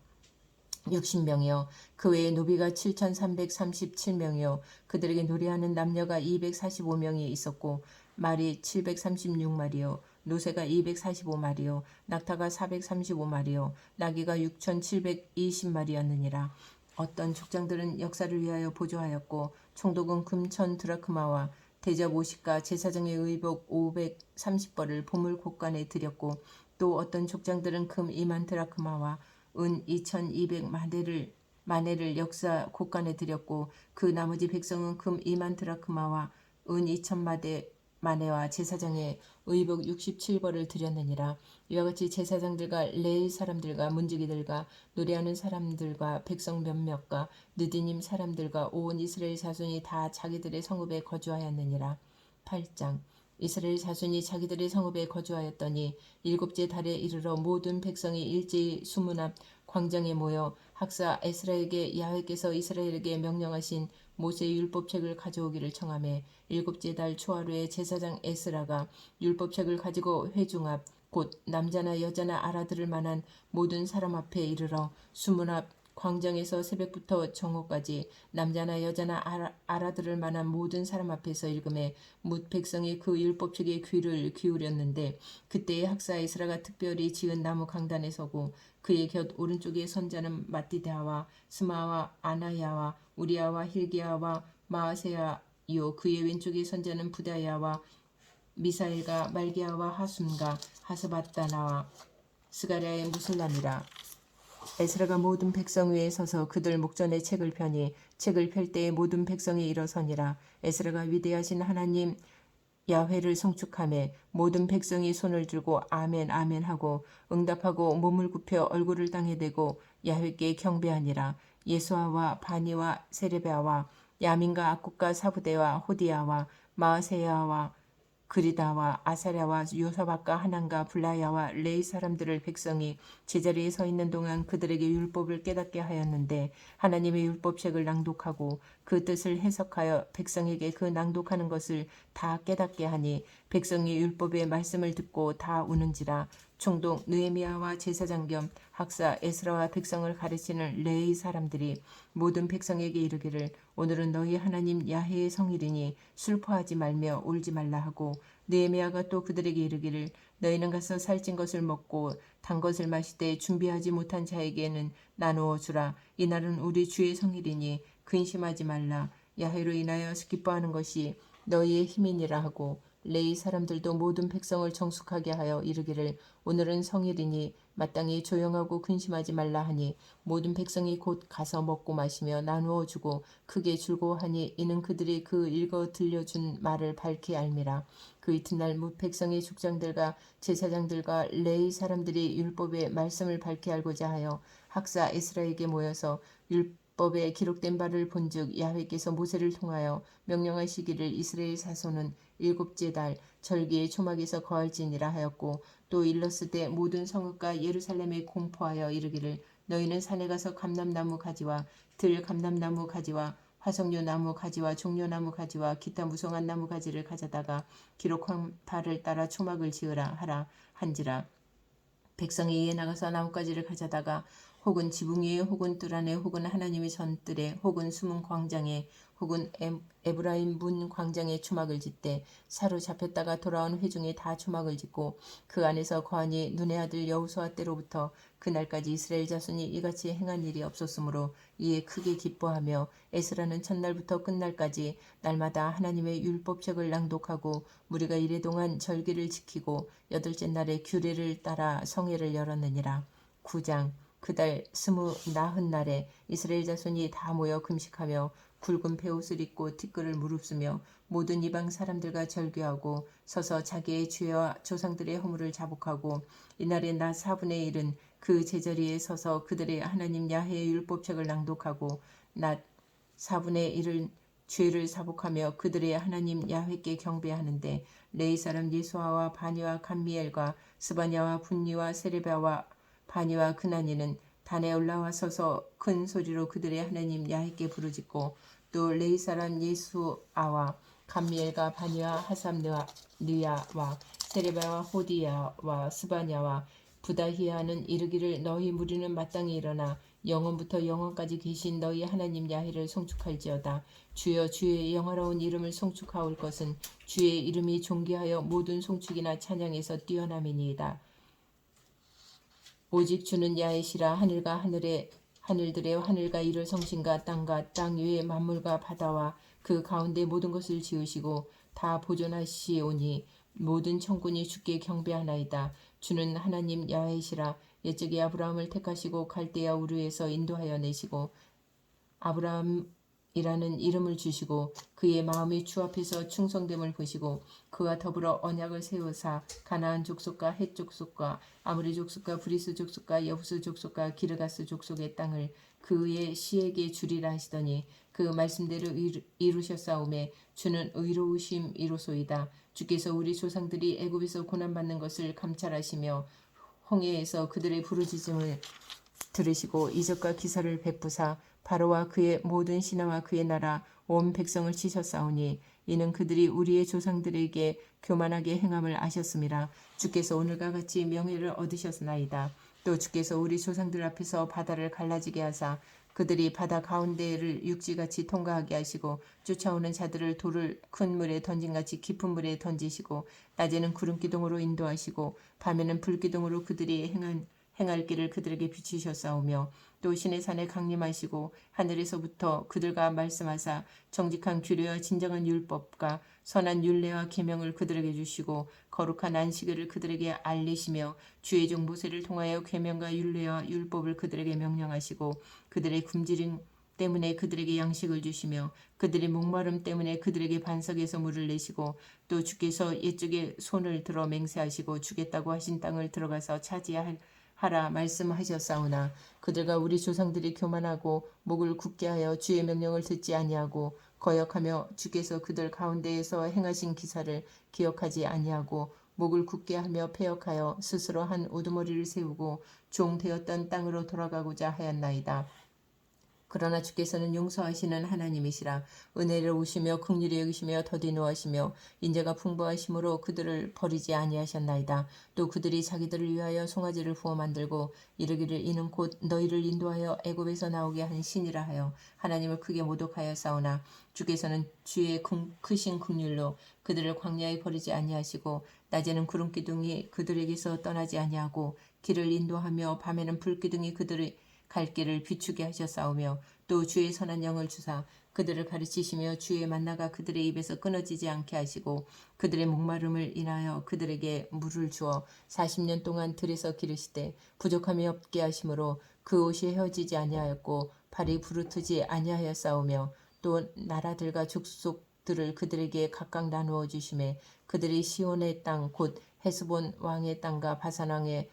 60명이요 그 외에 노비가 7,337명이요 그들에게 노래하는 남녀가 245명이 있었고 말이 736마리요 노새가 245마리요 낙타가 435마리요 나귀가 6,720마리였느니라. 어떤 족장들은 역사를 위하여 보조하였고 총독은 금 1000 드라크마와 대접 50가 제사장의 의복 530벌을 보물 곳간에 드렸고 또 어떤 족장들은 금 2만 드라크마와 은 2200마네를 역사 곳간에 드렸고 그 나머지 백성은 금 2만 드라크마와 은 2000마네와 제사장의 의복 67벌을 드렸느니라. 이와 같이 제사장들과 레위 사람들과 문지기들과 노래하는 사람들과 백성 몇몇과 느디님 사람들과 온 이스라엘 자손이 다 자기들의 성읍에 거주하였느니라. 8장 이스라엘 자손이 자기들의 성읍에 거주하였더니 일곱째 달에 이르러 모든 백성이 일제히 수문 앞 광장에 모여 학사 에스라에게 야훼께서 이스라엘에게 명령하신 모세의 율법책을 가져오기를 청하매 일곱째 달 초하루에 제사장 에스라가 율법책을 가지고 회중 앞 곧 남자나 여자나 알아들을 만한 모든 사람 앞에 이르러 수문 앞 광장에서 새벽부터 정오까지 남자나 여자나 알아들을 만한 모든 사람 앞에서 읽음에 뭇 백성이 그 율법책에 귀를 기울였는데 그때에 학사 에스라가 특별히 지은 나무 강단에 서고 그의 곁 오른쪽에 선자는 마띠다와 스마와 아나야와 우리야와 힐기야와 마아세야요 그의 왼쪽에 선자는 부다야와 미사엘과 말기야와 하순과 하스바다나와 스가랴의 무슬람이라. 에스라가 모든 백성 위에 서서 그들 목전에 책을 펴니 책을 펼 때에 모든 백성이 일어서니라. 에스라가 위대하신 하나님 야훼를 송축하며 모든 백성이 손을 들고 아멘 아멘 하고 응답하고 몸을 굽혀 얼굴을 땅에 대고 야훼께 경배하니라. 예수아와 바니와 세레베아와 야민과 악국과 사부대와 호디야와 마아세야와 그리다와 아사랴와 요사박과 하난과 블라야와 레이 사람들을 백성이 제자리에 서 있는 동안 그들에게 율법을 깨닫게 하였는데 하나님의 율법책을 낭독하고 그 뜻을 해석하여 백성에게 그 낭독하는 것을 다 깨닫게 하니 백성이 율법의 말씀을 듣고 다 우는지라. 총독 느헤미야와 제사장 겸 학사 에스라와 백성을 가르치는 레위 사람들이 모든 백성에게 이르기를 오늘은 너희 하나님 야훼의 성일이니 슬퍼하지 말며 울지 말라 하고 느헤미야가 또 그들에게 이르기를 너희는 가서 살찐 것을 먹고 단 것을 마시되 준비하지 못한 자에게는 나누어 주라. 이날은 우리 주의 성일이니 근심하지 말라. 야훼로 인하여 기뻐하는 것이 너희의 힘이니라 하고 레위 사람들도 모든 백성을 정숙하게 하여 이르기를 오늘은 성일이니 마땅히 조용하고 근심하지 말라 하니 모든 백성이 곧 가서 먹고 마시며 나누어 주고 크게 즐거워하니 이는 그들이 그 읽어 들려준 말을 밝히 알미라. 그 이튿날 뭇 백성의 족장들과 제사장들과 레위 사람들이 율법의 말씀을 밝히 알고자 하여 학사 에스라에게 모여서 율법에 기록된 바를 본즉 야훼께서 모세를 통하여 명령하시기를 이스라엘 자손은 일곱째 달 절기의 초막에서 거할지니라 하였고 또 일렀으되 모든 성읍과 예루살렘에 공포하여 이르기를 너희는 산에 가서 감람나무 가지와 들 감람나무 가지와 화석류 나무 가지와 종려나무 가지와 기타 무성한 나무 가지를 가져다가 기록한 바를 따라 초막을 지으라 하라 한지라. 백성이 이에 나가서 나뭇가지를 가져다가 혹은 지붕 위에 혹은 뜰 안에 혹은 하나님의 전뜰에 혹은 숨은 광장에 혹은 에브라임 문 광장에 초막을 짓되 사로잡혔다가 돌아온 회중에 다 초막을 짓고 그 안에서 거하니 눈의 아들 여호수아 때로부터 그날까지 이스라엘 자손이 이같이 행한 일이 없었으므로 이에 크게 기뻐하며 에스라는 첫날부터 끝날까지 날마다 하나님의 율법책을 낭독하고 무리가 이래동안 절기를 지키고 여덟째 날에 규례를 따라 성회를 열었느니라. 9장 그달 29날에 이스라엘 자손이 다 모여 금식하며 굵은 베옷을 입고 티끌을 무릅쓰며 모든 이방 사람들과 절규하고 서서 자기의 죄와 조상들의 허물을 자복하고 이날의 낮 4분의 1은 그 제자리에 서서 그들의 하나님 야훼의 율법책을 낭독하고 낮 4분의 1은 죄를 사복하며 그들의 하나님 야훼께 경배하는데 레위 사람 예수아와 바니와 감미엘과 스바냐와 분니와 세레바와 바니와 그나니는 단에 올라와 서서 큰 소리로 그들의 하나님 야훼께 부르짖고 또 레위 사람 예수아와 감미엘과 바니와 하삼느야와 세레바와 호디야와 스바냐와 부다히야는 이르기를 너희 무리는 마땅히 일어나 영원부터 영원까지 계신 너희 하나님 야훼를 송축할지어다. 주여 주의 영화로운 이름을 송축하올 것은 주의 이름이 존귀하여 모든 송축이나 찬양에서 뛰어남이니이다. 오직 주는 야훼이라 하늘들의 하늘과 이를 성신과 땅과 땅 위의 만물과 바다와 그 가운데 모든 것을 지으시고 다 보존하시오니 모든 천군이 주께 경배하나이다. 주는 하나님 야훼시라. 옛적에 아브라함을 택하시고 갈대아 우르에서 인도하여 내시고 아브라함이라는 이름을 주시고 그의 마음이 주 앞에서 충성됨을 보시고 그와 더불어 언약을 세우사 가나안 족속과 헷 족속과 아므리 족속과 브리스 족속과 여부스 족속과 기르가스 족속의 땅을 그의 시에게 주리라 하시더니 그 말씀대로 이루셨사오매 주는 의로우심이로소이다. 주께서 우리 조상들이 애굽에서 고난받는 것을 감찰하시며 홍해에서 그들의 부르짖음을 들으시고 이적과 기사를 베푸사 바로와 그의 모든 신하와 그의 나라 온 백성을 치셨사오니 이는 그들이 우리의 조상들에게 교만하게 행함을 아셨음이라. 주께서 오늘과 같이 명예를 얻으셨나이다. 또 주께서 우리 조상들 앞에서 바다를 갈라지게 하사 그들이 바다 가운데를 육지같이 통과하게 하시고 쫓아오는 자들을 돌을 큰 물에 던진같이 깊은 물에 던지시고 낮에는 구름기둥으로 인도하시고 밤에는 불기둥으로 그들이 행할 길을 그들에게 비추셨사오며 또 신의 산에 강림하시고 하늘에서부터 그들과 말씀하사 정직한 규례와 진정한 율법과 선한 율례와 계명을 그들에게 주시고 거룩한 안식일을 그들에게 알리시며 주의 종 모세를 통하여 계명과 율례와 율법을 그들에게 명령하시고 그들의 굶주림 때문에 그들에게 양식을 주시며 그들의 목마름 때문에 그들에게 반석에서 물을 내시고 또 주께서 옛적에 손을 들어 맹세하시고 주겠다고 하신 땅을 들어가서 차지하라 말씀하셨사오나 그들과 우리 조상들이 교만하고 목을 굳게 하여 주의 명령을 듣지 아니하고 거역하며 주께서 그들 가운데에서 행하신 기사를 기억하지 아니하고 목을 굳게 하며 패역하여 스스로 한 우두머리를 세우고 종 되었던 땅으로 돌아가고자 하였나이다. 그러나 주께서는 용서하시는 하나님이시라. 은혜로우시며 긍휼히 여기시며 더디 노하시며 인자가 풍부하심으로 그들을 버리지 아니하셨나이다. 또 그들이 자기들을 위하여 송아지를 부어 만들고 이르기를 이는 곧 너희를 인도하여 애굽에서 나오게 한 신이라 하여 하나님을 크게 모독하여 싸우나 주께서는 주의 크신 긍휼로 그들을 광야에 버리지 아니하시고 낮에는 구름기둥이 그들에게서 떠나지 아니하고 길을 인도하며 밤에는 불기둥이 그들의 갈 길을 비추게 하셨사오며 또 주의 선한 영을 주사 그들을 가르치시며 주의 만나가 그들의 입에서 끊어지지 않게 하시고 그들의 목마름을 인하여 그들에게 물을 주어 40년 동안 들에서 기르시되 부족함이 없게 하심으로 그 옷이 헤어지지 아니하였고 발이 부르트지 아니하였사오며 또 나라들과 족속들을 그들에게 각각 나누어 주심에 그들이 시온의 땅 곧 헤스본 왕의 땅과 바산 왕의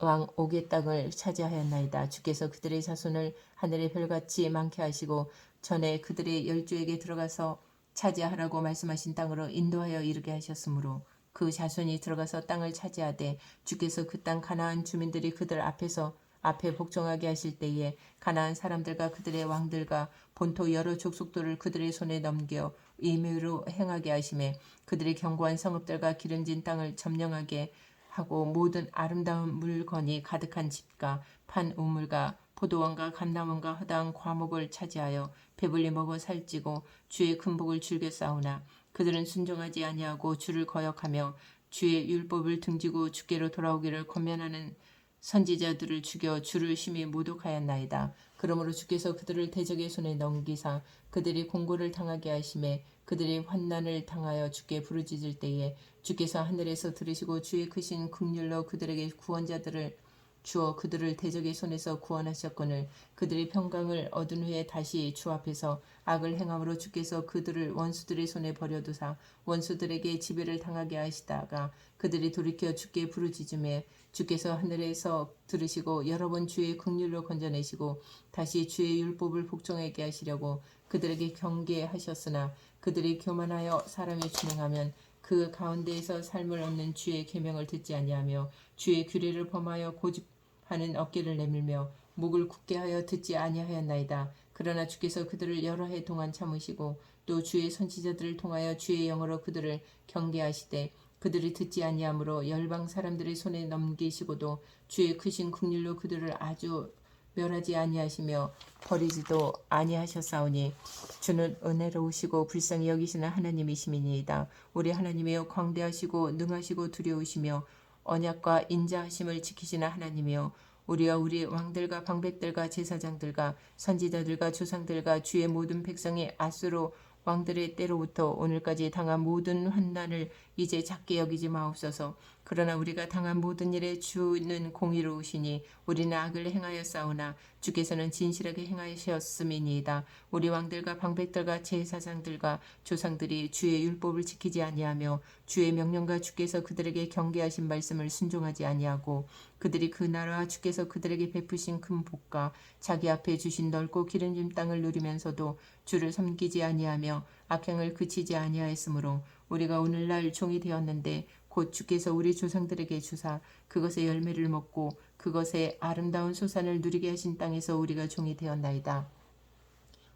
왕 옥의 땅을 차지하였나이다. 주께서 그들의 자손을 하늘의 별같이 많게 하시고 전에 그들의 열조에게 들어가서 차지하라고 말씀하신 땅으로 인도하여 이르게 하셨으므로 그 자손이 들어가서 땅을 차지하되 주께서 그 땅 가나안 주민들이 그들 앞에 복종하게 하실 때에 가나안 사람들과 그들의 왕들과 본토 여러 족속들을 그들의 손에 넘겨 임의로 행하게 하심에 그들의 견고한 성읍들과 기름진 땅을 점령하게 하고 모든 아름다운 물건이 가득한 집과 판 우물과 포도원과 감람원과 허다한 과목을 차지하여 배불리 먹어 살찌고 주의 큰 복을 즐겨 싸우나 그들은 순종하지 아니하고 주를 거역하며 주의 율법을 등지고 주께로 돌아오기를 권면하는 선지자들을 죽여 주를 심히 모독하였나이다. 그러므로 주께서 그들을 대적의 손에 넘기사 그들이 공고를 당하게 하심에 그들이 환난을 당하여 주께 부르짖을 때에 주께서 하늘에서 들으시고 주의 크신 긍휼로 그들에게 구원자들을 주어 그들을 대적의 손에서 구원하셨거늘 그들이 평강을 얻은 후에 다시 주 앞에서 악을 행함으로 주께서 그들을 원수들의 손에 버려두사 원수들에게 지배를 당하게 하시다가 그들이 돌이켜 주께 부르짖음에 주께서 하늘에서 들으시고 여러 번 주의 긍휼로 건져내시고 다시 주의 율법을 복종하게 하시려고 그들에게 경계하셨으나 그들이 교만하여 사람이 준행하면 그 가운데에서 삶을 얻는 주의 계명을 듣지 아니하며 주의 규례를 범하여 고집하는 어깨를 내밀며 목을 굳게 하여 듣지 아니하였나이다. 그러나 주께서 그들을 여러 해 동안 참으시고 또 주의 선지자들을 통하여 주의 영으로 그들을 경계하시되 그들이 듣지 아니하므로 열방 사람들의 손에 넘기시고도 주의 크신 긍휼로 그들을 아주 멸하지 아니하시며 버리지도 아니하셨사오니 주는 은혜로우시고 불쌍히 여기시는 하나님이시니이다. 우리 하나님이여 광대하시고 능하시고 두려우시며 언약과 인자하심을 지키시는 하나님이여 우리와 우리 왕들과 방백들과 제사장들과 선지자들과 조상들과 주의 모든 백성이 아수르 왕들의 때로부터 오늘까지 당한 모든 환난을 이제 작게 여기지 마옵소서. 그러나 우리가 당한 모든 일에 주는 공의로우시니 우리는 악을 행하여 싸우나 주께서는 진실하게 행하셨음이니이다. 우리 왕들과 방백들과 제사장들과 조상들이 주의 율법을 지키지 아니하며 주의 명령과 주께서 그들에게 경계하신 말씀을 순종하지 아니하고 그들이 그 나라와 주께서 그들에게 베푸신 큰 복과 자기 앞에 주신 넓고 기름진 땅을 누리면서도 주를 섬기지 아니하며 악행을 그치지 아니하였으므로 우리가 오늘날 종이 되었는데 곧 주께서 우리 조상들에게 주사 그것의 열매를 먹고 그것의 아름다운 소산을 누리게 하신 땅에서 우리가 종이 되었나이다.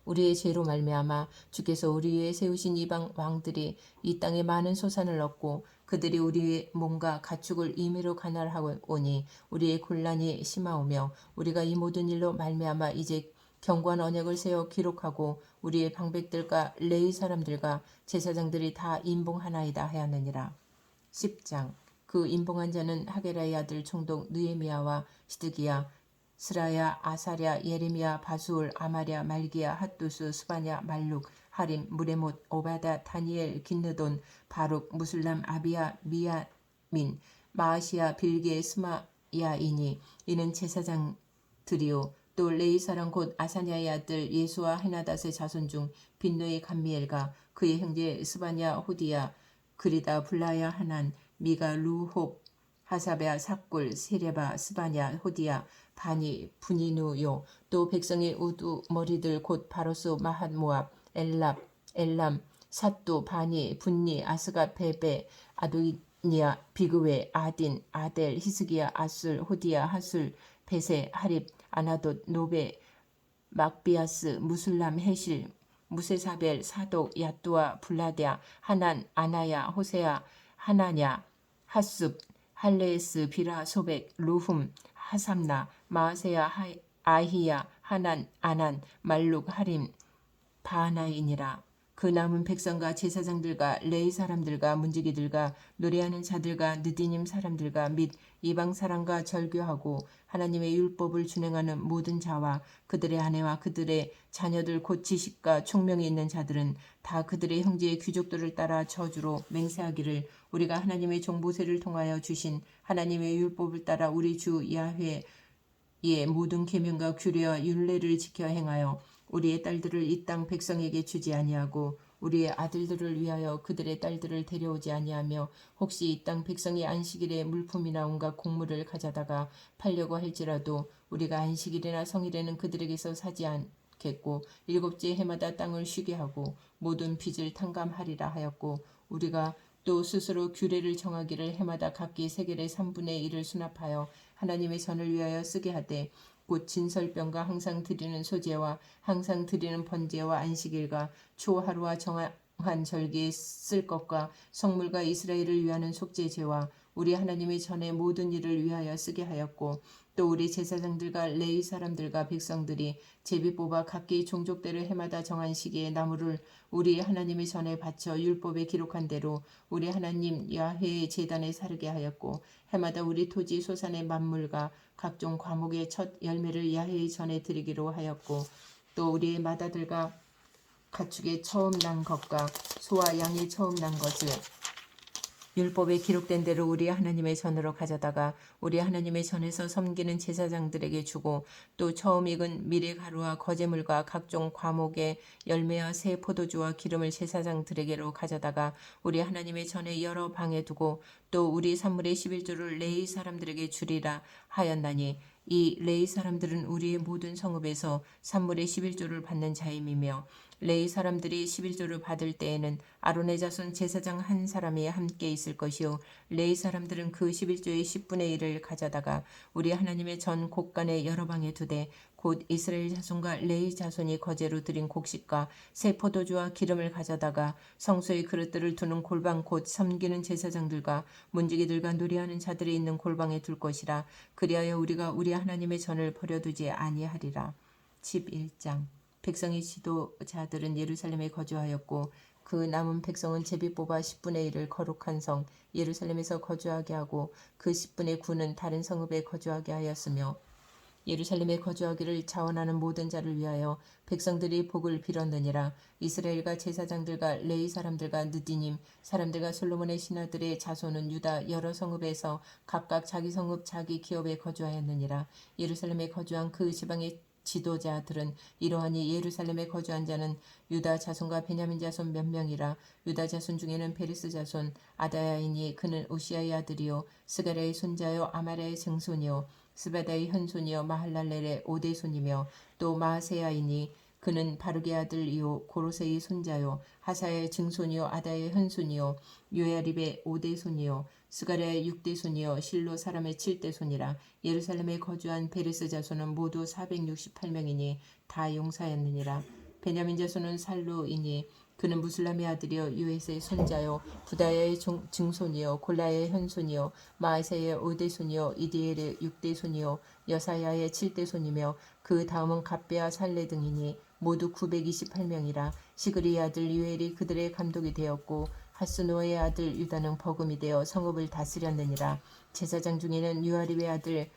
우리의 죄로 말미암아 주께서 우리 위에 세우신 이방 왕들이 이 땅에 많은 소산을 얻고 그들이 우리의 몸과 가축을 임의로 관할하오니 우리의 곤란이 심하오며 우리가 이 모든 일로 말미암아 이제 견고한 언약을 세워 기록하고 우리의 방백들과 레위 사람들과 제사장들이 다 임봉하나이다 하였느니라. 10장. 그 임봉한 자는 하게라의 아들 총독 느헤미야와 시드기야 스라야 아사랴 예레미야 바수울 아마랴 말기야 핫두스 스바냐 말룩 하림 무레못 오바다 다니엘 긴느돈 바룩 무술람 아비야 미야민 마아시야 빌게 스마야이니 이는 제사장들이요 또 레위 사람 곧 아사냐의 아들 예수와 헤나닷의 자손 중 빈노의 감미엘과 그의 형제 스바냐 호디야 그리다 블라야 하난 미가 루홉 하사베아 삭굴 세레바 스바냐 호디야 바니 분이누요 또 백성의 우두 머리들 곧 바로스 마핫 모압 엘람 삿두 바니 분니 아스가 베베 아도니아 비그웨 아딘 아델 히스기야 아술 호디야 하술 베세 하립 아나돗 노베 막비아스 무술람 헤실 무세사벨 사독 야뚜아 블라데아 하난 아나야 호세아 하나냐 하숲 할레스 비라 소백 루훔 하삼나 마아세야 아히야 하난 아난 말룩 하림 바하나이니라. 그 남은 백성과 제사장들과 레위 사람들과 문지기들과 노래하는 자들과 느디님 사람들과 및 이방 사람과 절교하고 하나님의 율법을 준행하는 모든 자와 그들의 아내와 그들의 자녀들 곧 지식과 총명이 있는 자들은 다 그들의 형제의 귀족들을 따라 저주로 맹세하기를 우리가 하나님의 종 모세를 통하여 주신 하나님의 율법을 따라 우리 주 야훼의 모든 계명과 규례와 율례를 지켜 행하여 우리의 딸들을 이 땅 백성에게 주지 아니하고 우리의 아들들을 위하여 그들의 딸들을 데려오지 아니하며 혹시 이 땅 백성이 안식일에 물품이나 온갖 곡물을 가져다가 팔려고 할지라도 우리가 안식일이나 성일에는 그들에게서 사지 않겠고 일곱째 해마다 땅을 쉬게 하고 모든 빚을 탕감하리라 하였고 우리가 또 스스로 규례를 정하기를 해마다 각기 세겔의 3분의 1을 수납하여 하나님의 전을 위하여 쓰게 하되 곧 진설병과 항상 드리는 소제와 항상 드리는 번제와 안식일과 초하루와 정한 절기에 쓸 것과 성물과 이스라엘을 위하는 속죄제와 우리 하나님의 전의 모든 일을 위하여 쓰게 하였고 또 우리 제사장들과 레위 사람들과 백성들이 제비 뽑아 각기 종족대로 해마다 정한 시기에 나무를 우리 하나님의 전에 바쳐 율법에 기록한 대로 우리 하나님 야훼의 제단에 사르게 하였고 해마다 우리 토지 소산의 만물과 각종 과목의 첫 열매를 야훼의 전에 드리기로 하였고 또 우리의 마다들과 가축의 처음 난 것과 소와 양이 처음 난 것을 율법에 기록된 대로 우리 하나님의 전으로 가져다가 우리 하나님의 전에서 섬기는 제사장들에게 주고 또 처음 익은 밀의 가루와 거제물과 각종 과목의 열매와 새 포도주와 기름을 제사장들에게로 가져다가 우리 하나님의 전에 여러 방에 두고 또 우리 산물의 11조를 레위 사람들에게 주리라 하였나니 이 레위 사람들은 우리의 모든 성읍에서 산물의 11조를 받는 자임이며 레위 사람들이 11조를 받을 때에는 아론의 자손 제사장 한 사람이 함께 있을 것이요 레위 사람들은 그 11조의 10분의 1을 가져다가 우리 하나님의 전 곳간의 여러 방에 두되 곧 이스라엘 자손과 레위 자손이 거제로 드린 곡식과 새 포도주와 기름을 가져다가 성소의 그릇들을 두는 골방 곧 섬기는 제사장들과 문지기들과 노래하는 자들이 있는 골방에 둘 것이라. 그리하여 우리가 우리 하나님의 전을 버려두지 아니하리라. 11장. 백성의 지도자들은 예루살렘에 거주하였고 그 남은 백성은 제비 뽑아 10분의 1을 거룩한 성 예루살렘에서 거주하게 하고 그 10분의 9는 다른 성읍에 거주하게 하였으며 예루살렘에 거주하기를 자원하는 모든 자를 위하여 백성들이 복을 빌었느니라. 이스라엘과 제사장들과 레위 사람들과 느디님 사람들과 솔로몬의 신하들의 자손은 유다 여러 성읍에서 각각 자기 성읍 자기 기업에 거주하였느니라. 예루살렘에 거주한 그 지방의 지도자들은 이러하니 예루살렘에 거주한 자는 유다 자손과 베냐민 자손 몇 명이라. 유다 자손 중에는 베르스 자손 아다야이니 그는 우시아의 아들이요 스가랴의 손자요 아마랴의 증손이요 스바다의 현손이요 마할랄렐의 오대손이며 또 마세야이니 그는 바르게 아들이요 고로세의 손자요 하사의 증손이요 아다의 현손이요 요야립의 오대손이요 스가랴의 육대손이요 실로 사람의 칠대손이라. 예루살렘에 거주한 베르스 자손은 모두 468명이니 다 용사였느니라. 베냐민 자손은 살루이니 그는 무슬람의 아들이요 유에스의 손자요 부다야의 증손이요 골라의 현손이요 마아세의 오대손이요 이디엘의 육대손이요 여사야의 칠대손이며 그 다음은 갑베아 살레 등이니 모두 928명이라. 시그리의 아들 유엘이 그들의 감독이 되었고 하스노의 아들 유다는 버금이 되어 성읍을 다스렸느니라. 제사장 중에는 유아립의 아들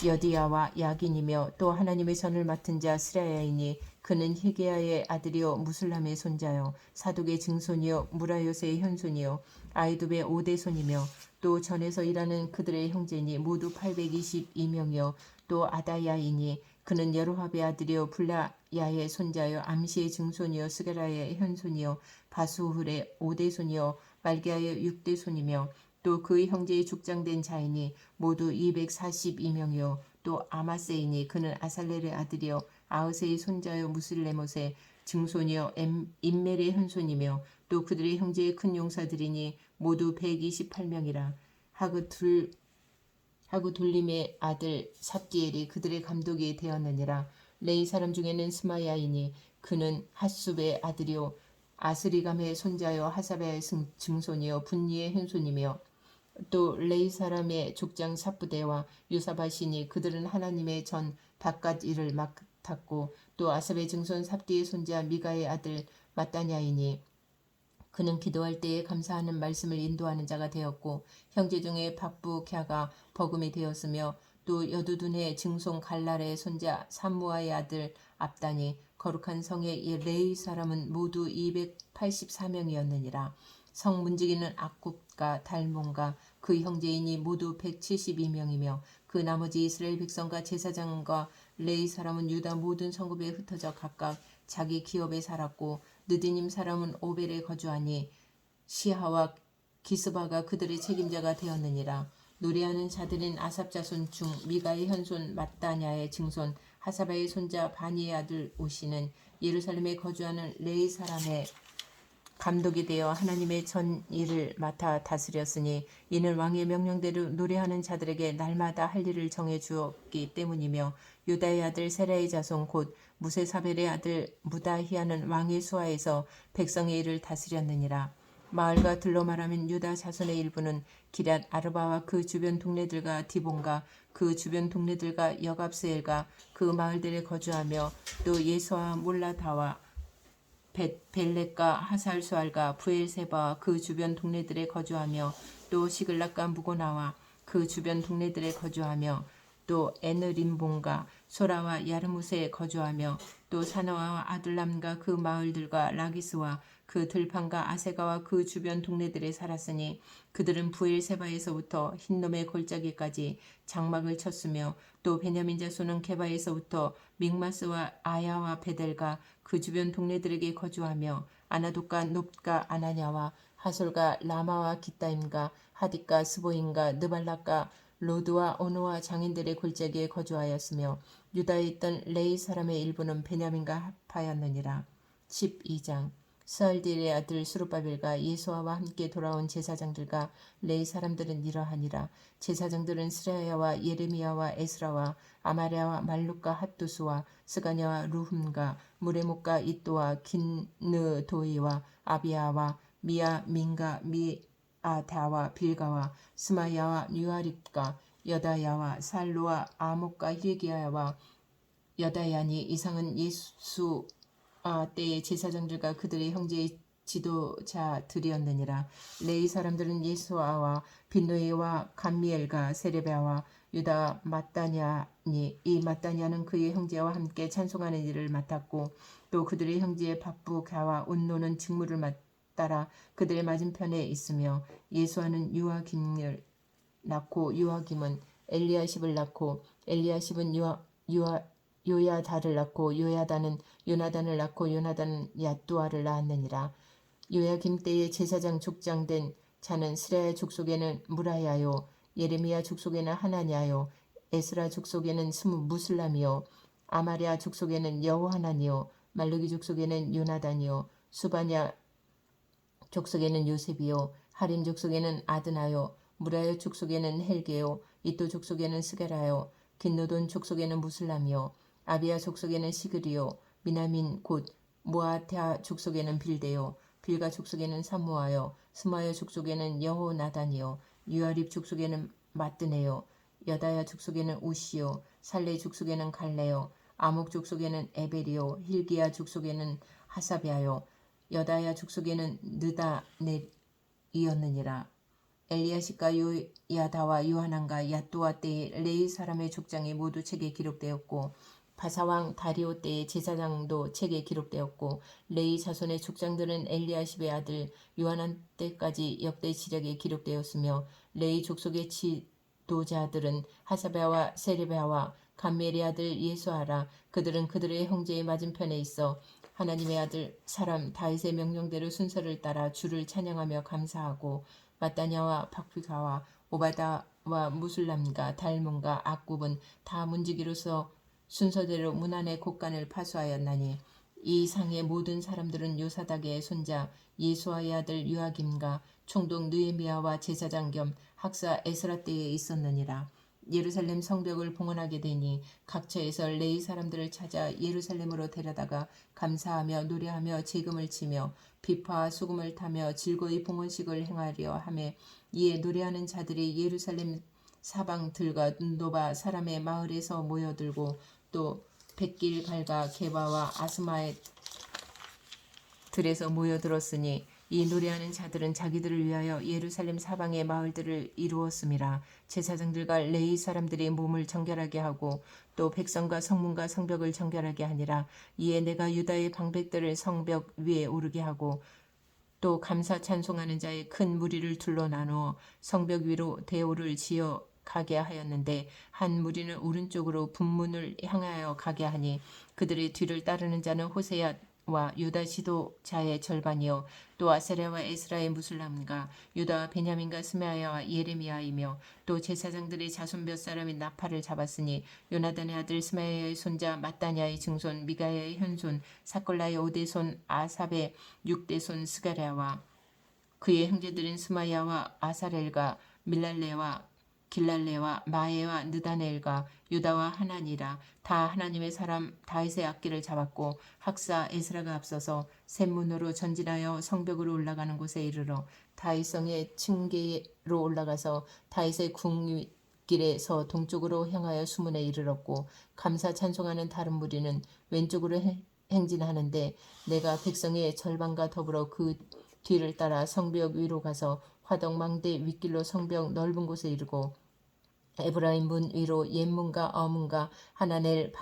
여디야와 야긴이며 또 하나님의 전을 맡은 자 스라야이니 그는 히게야의 아들이요 무슬람의 손자요 사독의 증손이요 무라요세의 현손이요 아이두베의 오대손이며 또 전에서 일하는 그들의 형제니 모두 822명이요 또 아다야이니 그는 여로합의 아들이요 블라야의 손자요 암시의 증손이요 스가라의 현손이요 바수훌의 오대손이요 말기야의 육대손이며 또 그의 형제의 죽장된 자이니 모두 242명이요 또 아마세이니 그는 아살렐의 아들이요 아흐세의 손자요 무슬레못의 증손이요 임멜의 현손이며 또 그들의 형제의 큰 용사들이니 모두 128명이라. 하구둘림의 아들 삽디엘이 그들의 감독이 되었느니라. 레이 사람 중에는 스마야이니 그는 핫숲의 아들이요 아스리감의 손자요 하사베의 증손이요 분니의 현손이며 또 레이 사람의 족장 삽부대와 유사바시니 그들은 하나님의 전 바깥 일을 맡았고 또 아삽의 증손 삽디의 손자 미가의 아들 마따냐이니 그는 기도할 때에 감사하는 말씀을 인도하는 자가 되었고 형제 중에 박부캬가 버금이 되었으며 또 여두둔의 증손 갈랄의 손자 삼무아의 아들 압단이 거룩한 성의 레위 사람은 모두 284명이었느니라. 성 문지기는 악굽과 달몬과 그 형제인이 모두 172명이며 그 나머지 이스라엘 백성과 제사장과 레위 사람은 유다 모든 성읍에 흩어져 각각 자기 기업에 살았고 느디님 사람은 오벨에 거주하니 시하와 기스바가 그들의 책임자가 되었느니라. 노래하는 자들인 아삽 자손 중 미가의 현손 마따냐의 증손 하사바의 손자 바니의 아들 오시는 예루살렘에 거주하는 레위 사람의 감독이 되어 하나님의 전 일을 맡아 다스렸으니 이는 왕의 명령대로 노래하는 자들에게 날마다 할 일을 정해 주었기 때문이며 유다의 아들 세라의 자손 곧 무세사벨의 아들 무다히아는 왕의 수하에서 백성의 일을 다스렸느니라. 마을과 들로 말하면 유다 자손의 일부는 기럇 아르바와 그 주변 동네들과 디본과 그 주변 동네들과 여갑스엘과 그 마을들에 거주하며 또 예수와 몰라다와 벨렉과 하살수알과 부엘세바와 그 주변 동네들에 거주하며 또 시글락과 무고나와 그 주변 동네들에 거주하며 또 에느림본과 소라와 야르무세에 거주하며 또 사나와 아둘람과 그 마을들과 라기스와 그 들판과 아세가와 그 주변 동네들에 살았으니 그들은 부엘세바에서부터 흰놈의 골짜기까지 장막을 쳤으며 또 베냐민 자손은 게바에서부터 믹마스와 아야와 베델과 그 주변 동네들에게 거주하며 아나돗과 높과 아나냐와 하솔과 라마와 기타임과 하딕과 스보임과 느발락과 로드와 오노와 장인들의 골짜기에 거주하였으며 유다에 있던 레이 사람의 일부는 베냐민과 합하였느니라. 12장 스알디엘의 아들 수룹바벨과 예수아와 함께 돌아온 제사장들과 레이 사람들은 이러하니라. 제사장들은 스라야와 예레미야와 에스라와 아마랴와 말룩과 핫두스와 스가냐와 루흠과 무레목과 이또와 긴느도이와 아비야와 미야 민가 미아다와 빌가와 스마야와 유아립과 여다야와 살루와 아목과 힐기야와 여다야니 이상은 예수 때의 제사장들과 그들의 형제의 지도자들이었느니라. 레위 사람들은 예수아와 빈누이와 감미엘과 세레비아와 유다 마따냐니 이 마따냐는 그의 형제와 함께 찬송하는 일을 맡았고 또 그들의 형제의 박부가와 운노는 직무를 따라 그들의 맞은편에 있으며 예수아는 요아김을 낳고 요아김은 엘리야십을 낳고 엘리야십은 요야다를 낳고 요야다는 요나단을 낳고 요나단은 야뚜아를 낳았느니라. 요야김 때에 제사장 족장된 자는 스라야 족속에는 무라야요 예레미야 족속에는 하나냐요 에스라 족속에는 무슬람이요 아마랴 족속에는 여호하나니요 말루기 족속에는 요나단이요 수바냐 족속에는 요셉이요 하림 족속에는 아드나요 무라요 족속에는 헬게요 이또 족속에는 스게라요 긴노돈 족속에는 무슬람이요 아비야 족속에는 시그리요 미나민 곧 모아타 족속에는 빌데요 빌가 족속에는 사무아요 스마야 족속에는 여호나단이요 유아립 족속에는 마뜨네요 여다야 족속에는 우시요 살레 족속에는 갈레요 아목 족속에는 에벨이요 힐기야 족속에는 하사비아요 여다야 족속에는 느다넬이었느니라. 엘리야십과 요야다와 요하난과 야뚜아 때의 레위 사람의 족장이 모두 책에 기록되었고 바사왕 다리오 때의 제사장도 책에 기록되었고 레위 자손의 족장들은 엘리야십의 아들 요하난 때까지 역대 지략에 기록되었으며 레위 족속의 지도자들은 하사베아와 세레베아와 감멜의 아들 예수아라. 그들은 그들의 형제의 맞은편에 있어 하나님의 아들 사람 다윗의 명령대로 순서를 따라 주를 찬양하며 감사하고 마따냐와 박비가와 오바다와 무술람과 달문과 악굽은 다 문지기로서 순서대로 문 안의 곳간을 파수하였나니 이 상의 모든 사람들은 요사닥의 손자 예수아의 아들 요아김과 총독 느헤미야와 제사장 겸 학사 에스라 때에 있었느니라. 예루살렘 성벽을 봉헌하게 되니 각처에서 레위 사람들을 찾아 예루살렘으로 데려다가 감사하며 노래하며 재금을 치며 비파와 수금을 타며 즐거이 봉헌식을 행하려 하매 이에 노래하는 자들이 예루살렘 사방들과 노바 사람의 마을에서 모여들고 또 백길갈과 게바와 아스마의 들에서 모여들었으니 이 노래하는 자들은 자기들을 위하여 예루살렘 사방의 마을들을 이루었음이라. 제사장들과 레위 사람들이 몸을 정결하게 하고 또 백성과 성문과 성벽을 정결하게 하니라. 이에 내가 유다의 방백들을 성벽 위에 오르게 하고 또 감사 찬송하는 자의 큰 무리를 둘러 나누어 성벽 위로 대오를 지어 가게 하였는데 한 무리는 오른쪽으로 분문을 향하여 가게 하니 그들의 뒤를 따르는 자는 호세야와 유다 지도자의 절반이요 또 아세랴와 에스라의 무술람과 유다와 베냐민과 스메아야와 예레미야이며 또 제사장들의 자손 몇 사람이 나팔을 잡았으니 요나단의 아들 스메아야의 손자 마따냐의 증손 미가야의 현손 사골라의 5대손 아삽의 6대손 스가랴와 그의 형제들인 스마야와 아사렐과 밀랄레와 길랄레와 마에와 느다넬과 유다와 하나니라. 다 하나님의 사람 다윗의 악기를 잡았고 학사 에스라가 앞서서 샘문으로 전진하여 성벽으로 올라가는 곳에 이르러 다윗성의 층계로 올라가서 다윗의 궁길에서 동쪽으로 향하여 수문에 이르렀고 감사 찬송하는 다른 무리는 왼쪽으로 행진하는데 내가 백성의 절반과 더불어 그 뒤를 따라 성벽 위로 가서 화덕망대 윗길로 성벽 넓은 곳에 이르고 에브라임 문 위로 옛문과 어문과 하나넬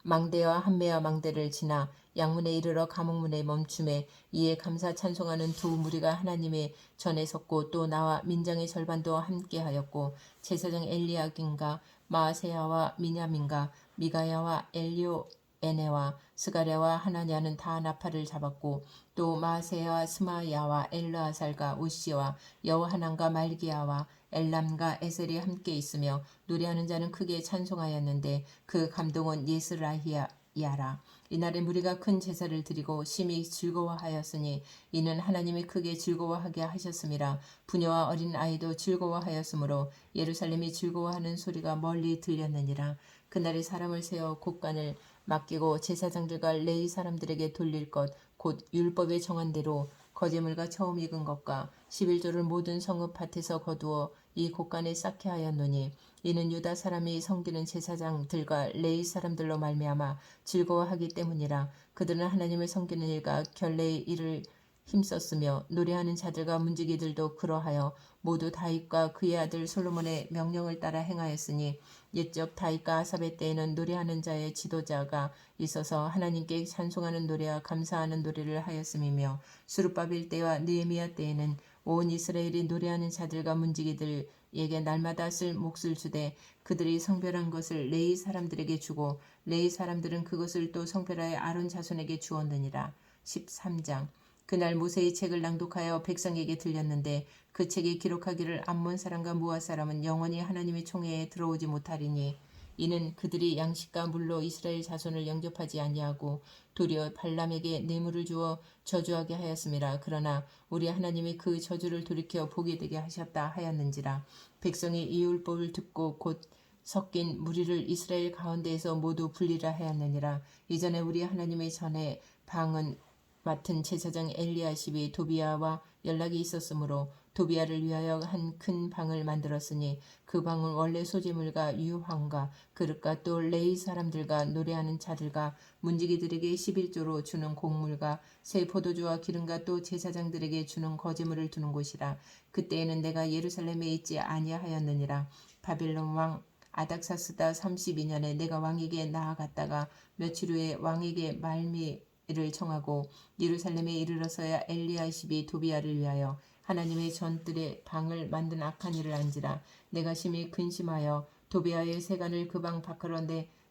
망대와 한메아 망대를 지나 양문에 이르러 감옥문에 멈춤에 이에 감사 찬송하는 두 무리가 하나님의 전에 섰고 또 나와 민장의 절반도 함께하였고 제사장 엘리야김과 마아세야와 미냐민과 미가야와 엘리오에네와 스가랴와 하나냐는 다 나팔을 잡았고 또 마아세야와 스마야와 엘르아살과 우시와 여호하난과 말기야와 엘람과 에셀이 함께 있으며 노래하는 자는 크게 찬송하였는데 그 감동은 예스라히야라. 이날에 무리가 큰 제사를 드리고 심히 즐거워하였으니 이는 하나님이 크게 즐거워하게 하셨음이라. 부녀와 어린 아이도 즐거워하였으므로 예루살렘이 즐거워하는 소리가 멀리 들렸느니라. 그날에 사람을 세워 곳간을 맡기고 제사장들과 레위 사람들에게 돌릴 것 곧 율법에 정한 대로 거제물과 처음 익은 것과 11조를 모든 성읍 밭에서 거두어 이 곳간에 쌓게 하였노니 이는 유다 사람이 섬기는 제사장들과 레위 사람들로 말미암아 즐거워하기 때문이라. 그들은 하나님을 섬기는 일과 결례의 일을 힘썼으며 노래하는 자들과 문지기들도 그러하여 모두 다윗과 그의 아들 솔로몬의 명령을 따라 행하였으니 옛적 다윗과 아삽의 때에는 노래하는 자의 지도자가 있어서 하나님께 찬송하는 노래와 감사하는 노래를 하였음이며 스룹바벨 때와 느헤미야 때에는 온 이스라엘이 노래하는 자들과 문지기들에게 날마다 쓸 몫을 주되 그들이 성별한 것을 레위 사람들에게 주고 레위 사람들은 그것을 또 성별하여 아론 자손에게 주었느니라. 13장. 그날 모세의 책을 낭독하여 백성에게 들렸는데 그 책에 기록하기를 암몬 사람과 모압 사람은 영원히 하나님의 총회에 들어오지 못하리니 이는 그들이 양식과 물로 이스라엘 자손을 영접하지 아니하고 도리어 발람에게 뇌물을 주어 저주하게 하였음이라. 그러나 우리 하나님이 그 저주를 돌이켜 복이 되게 하셨다 하였는지라. 백성이 이 율법을 듣고 곧 섞인 무리를 이스라엘 가운데에서 모두 분리라 하였느니라. 이전에 우리 하나님의 전에 방은 맡은 제사장 엘리야십이 도비야와 연락이 있었으므로 도비야를 위하여 한 큰 방을 만들었으니 그 방은 원래 소재물과 유황과 그릇과 또 레위 사람들과 노래하는 자들과 문지기들에게 11조로 주는 곡물과 새 포도주와 기름과 또 제사장들에게 주는 거제물을 두는 곳이라. 그때에는 내가 예루살렘에 있지 아니하였느니라. 바벨론 왕 아닥사스다 32년에 내가 왕에게 나아갔다가 며칠 후에 왕에게 말미를 청하고 예루살렘에 이르러서야 엘리야십이 도비야를 위하여 하나님의 전뜰에 방을 만든 악한 일을 안지라. 내가 심히 근심하여 도비야의 세간을 그 방 밖으로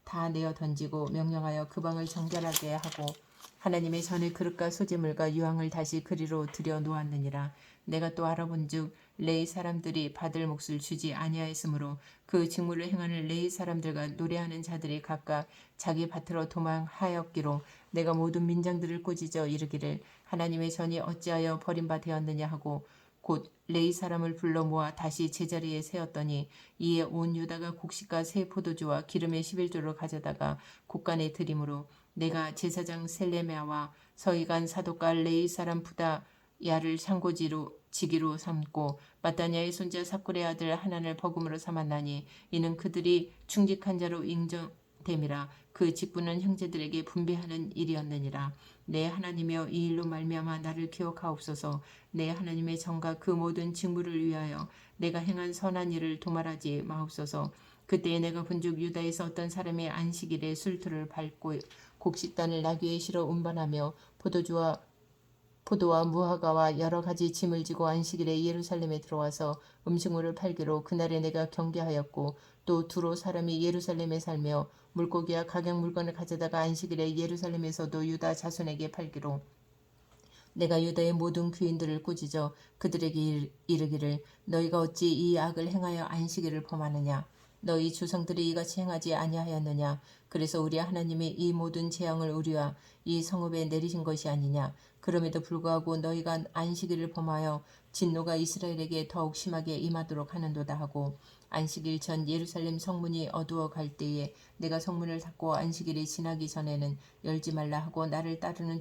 다 내어 던지고 명령하여 그 방을 정결하게 하고 하나님의 전의 그릇과 소재물과 유황을 다시 그리로 들여 놓았느니라. 내가 또 알아본즉 레위 사람들이 받을 몫을 주지 아니하였으므로 그 직무를 행하는 레위 사람들과 노래하는 자들이 각각 자기 밭으로 도망하였기로 내가 모든 민장들을 꾸짖어 이르기를 하나님의 전이 어찌하여 버림바 되었느냐 하고 곧 레위 사람을 불러 모아 다시 제자리에 세웠더니 이에 온 유다가 곡식과 새 포도주와 기름의 11조를 가져다가 곡간에 드림으로 내가 제사장 셀레메아와 서기관 사독과 레위 사람 부다야를 상고지로 지기로 삼고 마따냐의 손자 삭굴의 아들 하난을 버금으로 삼았나니 이는 그들이 충직한 자로 인정됨이라. 그 직분은 형제들에게 분배하는 일이었느니라. 내 하나님이여 이 일로 말미암아 나를 기억하옵소서. 내 하나님의 정과 그 모든 직무를 위하여 내가 행한 선한 일을 도말하지 마옵소서. 그때에 내가 본즉 유다에서 어떤 사람이 안식일에 술틀을 밟고 곡식단을 나귀에 실어 운반하며 포도와 무화과와 여러 가지 짐을 지고 안식일에 예루살렘에 들어와서 음식물을 팔기로 그날에 내가 경계하였고 또 두로 사람이 예루살렘에 살며 물고기와 각양 물건을 가져다가 안식일에 예루살렘에서도 유다 자손에게 팔기로 내가 유다의 모든 귀인들을 꾸짖어 그들에게 이르기를 너희가 어찌 이 악을 행하여 안식일을 범하느냐. 너희 조상들이 이같이 행하지 아니하였느냐. 그래서 우리 하나님이 이 모든 재앙을 우리와 이 성읍에 내리신 것이 아니냐. 그럼에도 불구하고 너희가 안식일을 범하여 진노가 이스라엘에게 더욱 심하게 임하도록 하는도다 하고 안식일 전 예루살렘 성문이 어두워 갈 때에 내가 성문을 닫고 안식일이 지나기 전에는 열지 말라 하고 나를 따르는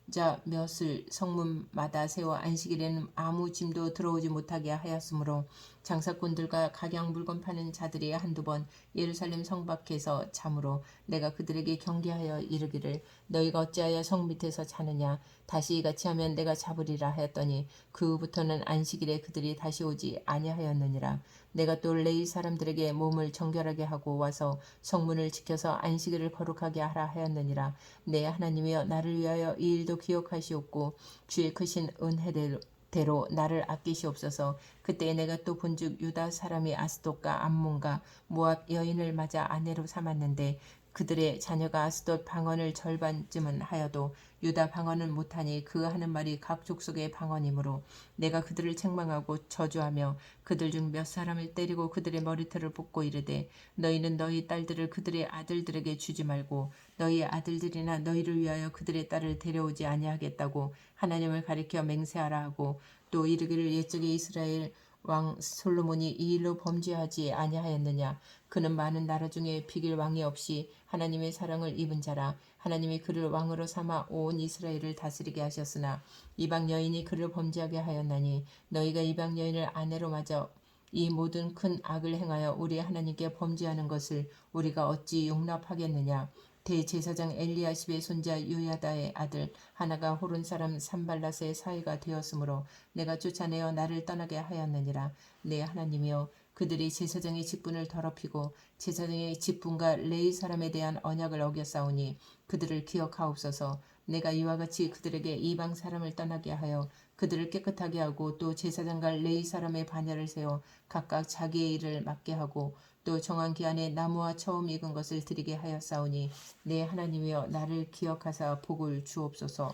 자 몇을 성문마다 세워 안식일에는 아무 짐도 들어오지 못하게 하였으므로 장사꾼들과 각양 물건 파는 자들이 한두 번 예루살렘 성 밖에서 자므로 내가 그들에게 경계하여 이르기를 너희가 어찌하여 성 밑에서 자느냐. 다시 이같이 하면 내가 잡으리라 하였더니 그 후부터는 안식일에 그들이 다시 오지 아니하였느니라. 내가 또 레위 사람들에게 몸을 정결하게 하고 와서 성문을 지켜서 안식일을 거룩하게 하라 하였느니라. 내 하나님이여 나를 위하여 이 일도 기억하시옵고 주의 크신 은혜대로 나를 아끼시옵소서. 그때에 내가 또 본즉 유다 사람이 아스돗과 암몬과 모압 여인을 맞아 아내로 삼았는데 그들의 자녀가 아스돗 방언을 절반쯤은 하여도 유다 방언은 못하니 그 하는 말이 각 족속의 방언이므로 내가 그들을 책망하고 저주하며 그들 중 몇 사람을 때리고 그들의 머리털을 뽑고 이르되 너희는 너희 딸들을 그들의 아들들에게 주지 말고 너희 아들들이나 너희를 위하여 그들의 딸을 데려오지 아니하겠다고 하나님을 가리켜 맹세하라 하고 또 이르기를 옛적에 이스라엘 왕 솔로몬이 이 일로 범죄하지 아니하였느냐. 그는 많은 나라 중에 비길 왕이 없이 하나님의 사랑을 입은 자라. 하나님이 그를 왕으로 삼아 온 이스라엘을 다스리게 하셨으나 이방 여인이 그를 범죄하게 하였나니 너희가 이방 여인을 아내로 맞아 이 모든 큰 악을 행하여 우리 하나님께 범죄하는 것을 우리가 어찌 용납하겠느냐. 대제사장 엘리야십의 손자 요야다의 아들 하나가 호른 사람 산발랏의 사위가 되었으므로 내가 쫓아내어 나를 떠나게 하였느니라. 내 하나님이여, 그들이 제사장의 직분을 더럽히고 제사장의 직분과 레위 사람에 대한 언약을 어겼사오니 그들을 기억하옵소서. 내가 이와 같이 그들에게 이방 사람을 떠나게 하여 그들을 깨끗하게 하고 또 제사장과 레위 사람의 반야를 세워 각각 자기의 일을 맡게 하고 또 정한 기한에 나무와 처음 익은 것을 드리게 하였사오니 내 하나님이여, 나를 기억하사 복을 주옵소서.